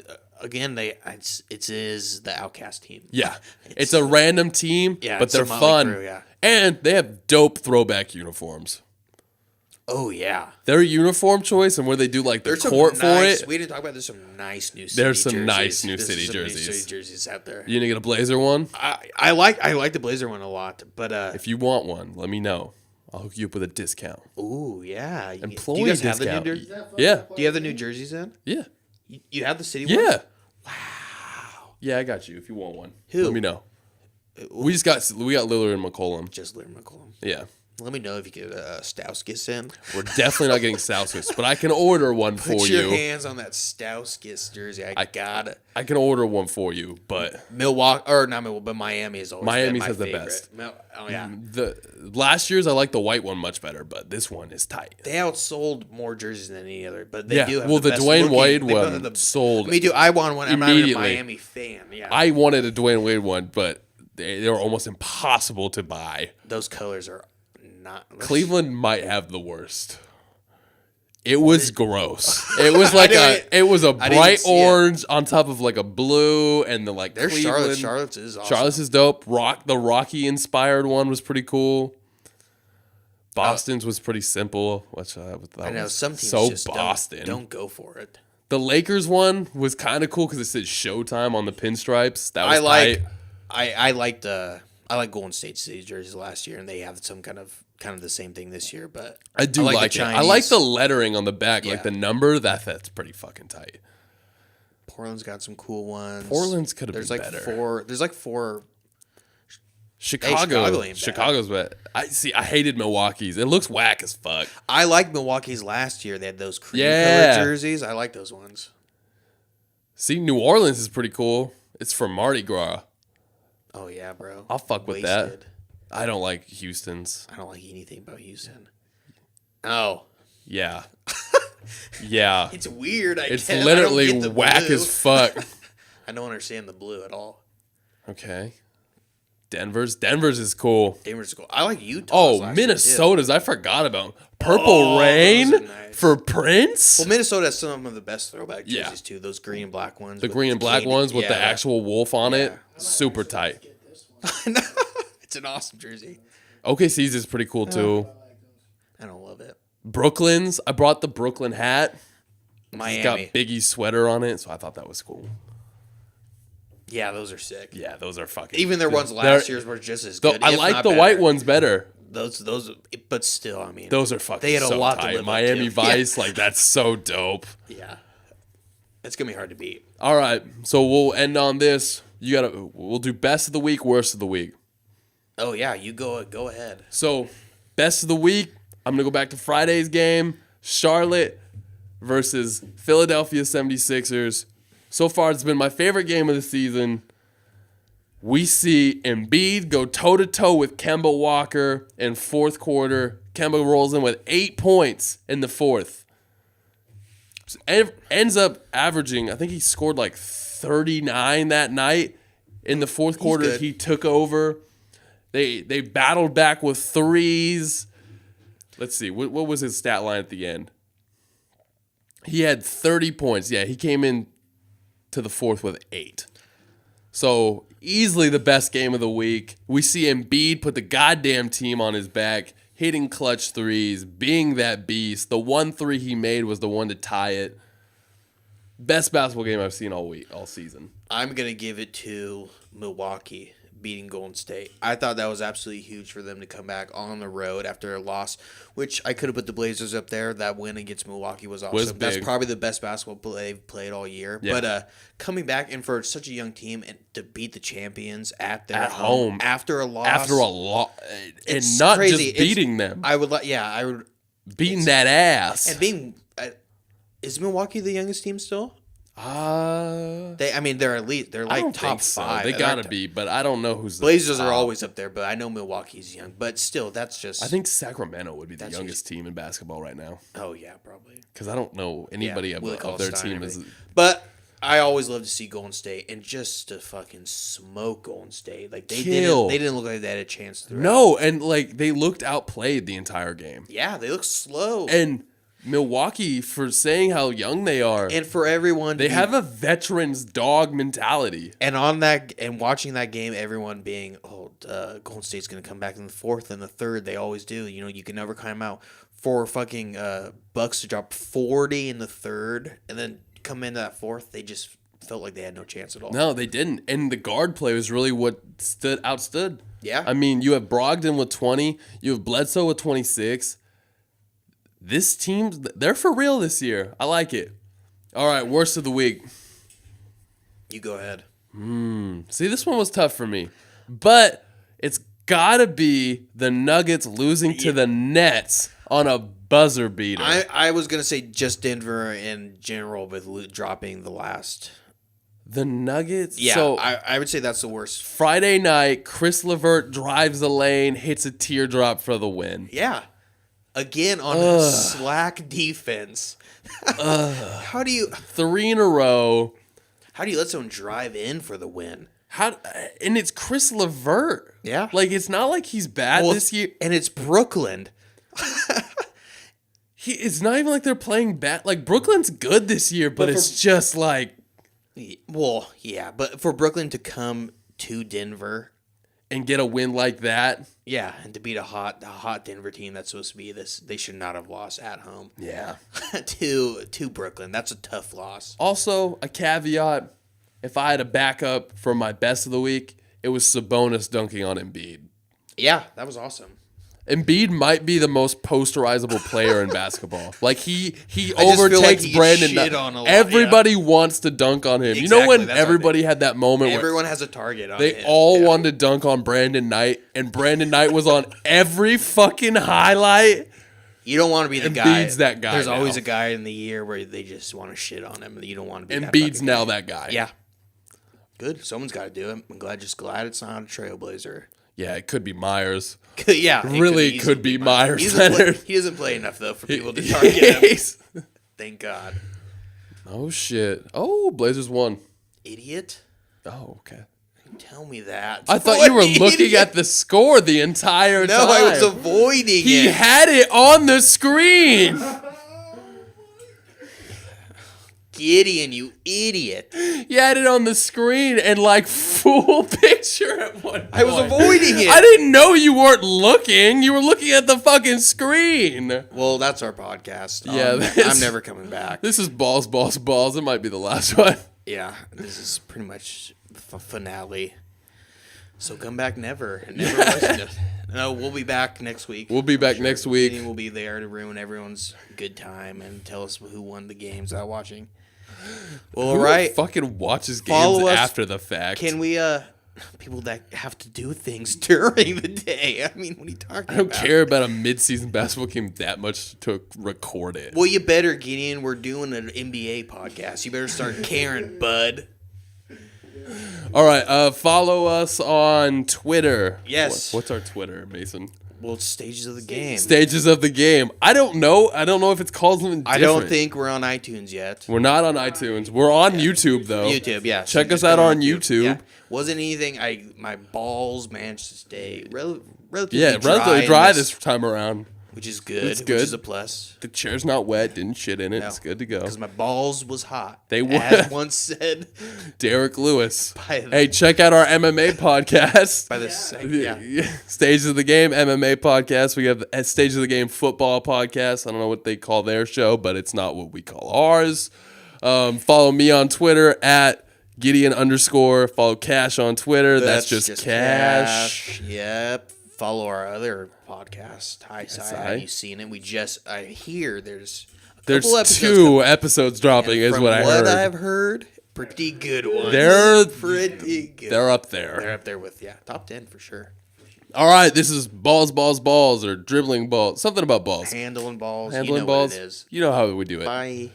Speaker 2: it is the outcast team.
Speaker 1: Yeah, it's a random team, but they're fun, and they have dope throwback uniforms.
Speaker 2: Oh yeah,
Speaker 1: their uniform choice and where they do like the court for it.
Speaker 2: We didn't talk about. There's some nice new.
Speaker 1: Nice new city jerseys
Speaker 2: out there.
Speaker 1: You gonna get a Blazer one?
Speaker 2: I like the Blazer one a lot, but
Speaker 1: if you want one, let me know. I'll hook you up with a discount.
Speaker 2: Ooh, yeah.
Speaker 1: Employee
Speaker 2: do you guys
Speaker 1: discount.
Speaker 2: Have the new jerseys?
Speaker 1: Yeah.
Speaker 2: Do you have the new jerseys in?
Speaker 1: Yeah.
Speaker 2: You have the city
Speaker 1: one?
Speaker 2: Yeah.
Speaker 1: Wow. Yeah, I got you if you want one.
Speaker 2: Who?
Speaker 1: Let me know. We got Lillard and McCollum.
Speaker 2: Just Lillard and McCollum.
Speaker 1: Yeah.
Speaker 2: Let me know if you get Stauskas in.
Speaker 1: We're definitely not getting Stauskas, but I can order one for you.
Speaker 2: Put your hands on that Stauskas jersey. I got it.
Speaker 1: I can order one for you, but
Speaker 2: Milwaukee or not Milwaukee, but Miami is always
Speaker 1: Miami's has
Speaker 2: favorite.
Speaker 1: The best.
Speaker 2: Oh yeah.
Speaker 1: The last year's I like the white one much better, but this one is tight.
Speaker 2: They outsold more jerseys than any other, but they do have
Speaker 1: the
Speaker 2: best
Speaker 1: Dwayne
Speaker 2: looking,
Speaker 1: Wade one sold.
Speaker 2: Me too. I want one. I'm not
Speaker 1: immediately.
Speaker 2: a Miami fan. Yeah.
Speaker 1: I wanted a Dwayne Wade one, but they were almost impossible to buy.
Speaker 2: Those colors are not.
Speaker 1: Cleveland might have the worst. It was gross. It was like it was a bright orange on top of like a blue, and the like.
Speaker 2: There's
Speaker 1: Cleveland.
Speaker 2: Charlotte's is awesome.
Speaker 1: Charlotte's is dope. The Rocky inspired one was pretty cool. Boston's was pretty simple.
Speaker 2: I know some teams just
Speaker 1: Boston
Speaker 2: don't go for it.
Speaker 1: The Lakers one was kind of cool because it said Showtime on the pinstripes. That was tight.
Speaker 2: I like Golden State City jerseys last year, and they have some kind of the same thing this year. But
Speaker 1: I do like it. I like the lettering on the back, like the number. That's pretty fucking tight.
Speaker 2: Portland's got some cool ones.
Speaker 1: Portland's could have been
Speaker 2: better. There's like four.
Speaker 1: Chicago's bad. I hated Milwaukee's. It looks whack as fuck.
Speaker 2: I like Milwaukee's last year. They had those cream colored jerseys. I like those ones.
Speaker 1: See, New Orleans is pretty cool. It's for Mardi Gras.
Speaker 2: Oh yeah, bro.
Speaker 1: I'll fuck with that. I don't like Houston's.
Speaker 2: I don't like anything about Houston. Oh.
Speaker 1: Yeah. Yeah.
Speaker 2: It's weird.
Speaker 1: It's literally whack as fuck.
Speaker 2: I don't understand the blue at all.
Speaker 1: Okay. Denver's is cool.
Speaker 2: I like Utah.
Speaker 1: Oh, Minnesota's. I forgot about Purple Rain for Prince.
Speaker 2: Well, Minnesota has some of the best throwback jerseys too. Those green and black ones.
Speaker 1: The green and black ones with the actual wolf on it. Super tight.
Speaker 2: It's an awesome jersey.
Speaker 1: OKC's is pretty cool too.
Speaker 2: I don't love it.
Speaker 1: Brooklyn's. I brought the Brooklyn hat.
Speaker 2: Miami.
Speaker 1: It's got Biggie's sweater on it, so I thought that was cool.
Speaker 2: Yeah, those are sick.
Speaker 1: Yeah, those are fucking.
Speaker 2: Even their ones last year's were just as good.
Speaker 1: I like the white ones better.
Speaker 2: Those, but still, I mean,
Speaker 1: those are fucking.
Speaker 2: They had a lot
Speaker 1: tight.
Speaker 2: to live
Speaker 1: Miami
Speaker 2: up to.
Speaker 1: Vice, like that's so dope.
Speaker 2: Yeah, it's gonna be hard to beat.
Speaker 1: All right, so we'll end on this. We'll do best of the week, worst of the week.
Speaker 2: Oh yeah, you go ahead.
Speaker 1: So, best of the week, I'm going to go back to Friday's game. Charlotte versus Philadelphia 76ers. So far, it's been my favorite game of the season. We see Embiid go toe-to-toe with Kemba Walker in fourth quarter. Kemba rolls in with 8 points in the fourth. Ends up averaging, I think he scored like 39 that night. In the fourth quarter, he took over. They battled back with threes. Let's see. What was his stat line at the end? He had 30 points. Yeah, he came in to the fourth with 8. So easily the best game of the week. We see Embiid put the goddamn team on his back, hitting clutch threes, being that beast. The 1 3 he made was the one to tie it. Best basketball game I've seen all season.
Speaker 2: I'm going to give it to Milwaukee beating Golden State. I thought that was absolutely huge for them to come back on the road after a loss, which I could have put the Blazers up there. That win against Milwaukee was awesome. That's probably the best basketball they've played all year. Yeah. But coming back and for such a young team and to beat the champions at their home after a loss.
Speaker 1: And not crazy. Just beating them.
Speaker 2: I would
Speaker 1: beating that ass.
Speaker 2: And being is Milwaukee the youngest team still? They're elite. They're like top 5.
Speaker 1: They gotta be, but I don't know who's.
Speaker 2: Blazers are always up there, but I know Milwaukee's young. But still, that's just.
Speaker 1: I think Sacramento would be the youngest team in basketball right now.
Speaker 2: Oh yeah, probably.
Speaker 1: Because I don't know anybody of their team is.
Speaker 2: But I always love to see Golden State and just to fucking smoke Golden State. Like they didn't look like they had a chance throughout.
Speaker 1: No, and like they looked outplayed the entire game.
Speaker 2: Yeah, they looked slow.
Speaker 1: And Milwaukee, for saying how young they are,
Speaker 2: and for everyone,
Speaker 1: they have a veteran's dog mentality.
Speaker 2: And watching that game, everyone being, Golden State's gonna come back in the fourth and the third. They always do. You know, you can never count them out. For fucking Bucks to drop 40 in the third and then come into that fourth, they just felt like they had no chance at all.
Speaker 1: No, they didn't. And the guard play was really what outstood.
Speaker 2: Yeah.
Speaker 1: I mean, you have Brogdon with 20, you have Bledsoe with 26. This team, they're for real this year. I like it. All right, worst of the week.
Speaker 2: You go ahead.
Speaker 1: See, this one was tough for me. But it's got to be the Nuggets losing to the Nets on a buzzer beater.
Speaker 2: I was going to say just Denver in general with dropping the last.
Speaker 1: The Nuggets?
Speaker 2: Yeah,
Speaker 1: so,
Speaker 2: I would say that's the worst.
Speaker 1: Friday night, Chris LeVert drives the lane, hits a teardrop for the win.
Speaker 2: Yeah. Again on slack defense. How do you
Speaker 1: 3 in a row?
Speaker 2: How do you let someone drive in for the win?
Speaker 1: And it's Chris LeVert.
Speaker 2: Yeah,
Speaker 1: like it's not like he's bad this year.
Speaker 2: And it's Brooklyn.
Speaker 1: It's not even like they're playing bad. Like Brooklyn's good this year, but it's just like.
Speaker 2: Well, yeah, but for Brooklyn to come to Denver
Speaker 1: and get a win like that.
Speaker 2: Yeah, and to beat a hot Denver team that's supposed to be this, they should not have lost at home.
Speaker 1: Yeah,
Speaker 2: to Brooklyn, that's a tough loss.
Speaker 1: Also, a caveat: if I had a backup for my best of the week, it was Sabonis dunking on Embiid.
Speaker 2: Yeah, that was awesome.
Speaker 1: Embiid might be the most posterizable player in basketball. Like he overtakes Brandon. Everybody wants to dunk on him. Exactly, you know when everybody had that moment
Speaker 2: everyone has a target on
Speaker 1: him. They all wanted to dunk on Brandon Knight, and Brandon Knight was on every fucking highlight.
Speaker 2: You don't want to be the guy.
Speaker 1: Embiid's that guy.
Speaker 2: There's always a guy in the year where they just want to shit on him. You don't want to be
Speaker 1: Embiid's now that guy.
Speaker 2: Yeah. Good. Someone's got to do it. I'm glad it's not a Trailblazer.
Speaker 1: Yeah, it could be Myers.
Speaker 2: Yeah,
Speaker 1: really could be Myers.
Speaker 2: He doesn't play enough though for people to target him. Thank God.
Speaker 1: Oh shit! Oh, Blazers won.
Speaker 2: Idiot.
Speaker 1: Oh, okay.
Speaker 2: Tell me that.
Speaker 1: I thought you were looking at the score the entire time.
Speaker 2: No, I was avoiding it.
Speaker 1: He had it on the screen.
Speaker 2: Gideyn, you idiot.
Speaker 1: You had it on the screen and like full picture at one point.
Speaker 2: I was avoiding it.
Speaker 1: I didn't know you weren't looking. You were looking at the fucking screen.
Speaker 2: Well, that's our podcast.
Speaker 1: Yeah.
Speaker 2: I'm never coming back.
Speaker 1: This is balls, balls, balls. It might be the last one.
Speaker 2: Yeah. This is pretty much the finale. So come back never. Never. No, we'll be back next week.
Speaker 1: We'll be back next week.
Speaker 2: We'll be there to ruin everyone's good time and tell us who won the games without watching. Well, all right.
Speaker 1: Fucking watches games after the fact.
Speaker 2: Can we people that have to do things during the day. I mean, what are you talking about?
Speaker 1: I don't care about a mid-season basketball game that much to record it.
Speaker 2: Well, you better, Gideon. We're doing an NBA podcast. You better start caring, bud.
Speaker 1: All right, follow us on Twitter.
Speaker 2: Yes.
Speaker 1: What's our Twitter, Mason?
Speaker 2: Well, it's Stages of the Game.
Speaker 1: Stages of the Game. I don't know. I don't know if it's called something different.
Speaker 2: I don't think we're on iTunes yet.
Speaker 1: We're not on iTunes. We're on YouTube, though.
Speaker 2: YouTube, yeah.
Speaker 1: Check
Speaker 2: So
Speaker 1: us out on YouTube.
Speaker 2: Yeah. Wasn't anything. My balls managed to stay relatively
Speaker 1: dry this time around.
Speaker 2: Which is good.
Speaker 1: It's good.
Speaker 2: Which is a plus.
Speaker 1: The chair's not wet. Didn't shit in it.
Speaker 2: No.
Speaker 1: It's good to go.
Speaker 2: Because my balls was hot.
Speaker 1: They were.
Speaker 2: As once said.
Speaker 1: Derek Lewis. Hey, check out our MMA podcast.
Speaker 2: By the second,
Speaker 1: Stages of the Game MMA podcast. We have the Stages of the Game football podcast. I don't know what they call their show, but it's not what we call ours. Follow me on Twitter at Gideon_. Follow Cash on Twitter. That's just Cash.
Speaker 2: Yep. Follow our other podcast, High Side.
Speaker 1: SI?
Speaker 2: Have you seen it? I hear there's
Speaker 1: There's
Speaker 2: episodes
Speaker 1: 2 episodes dropping, is what I heard.
Speaker 2: What I've heard, pretty good ones.
Speaker 1: They're
Speaker 2: pretty good.
Speaker 1: They're up there.
Speaker 2: They're up there with top 10 for sure.
Speaker 1: All right, this is balls, or dribbling balls. Something about balls.
Speaker 2: Handling balls.
Speaker 1: Handling
Speaker 2: you know
Speaker 1: balls.
Speaker 2: What it is.
Speaker 1: You know how we do it.
Speaker 2: Bye.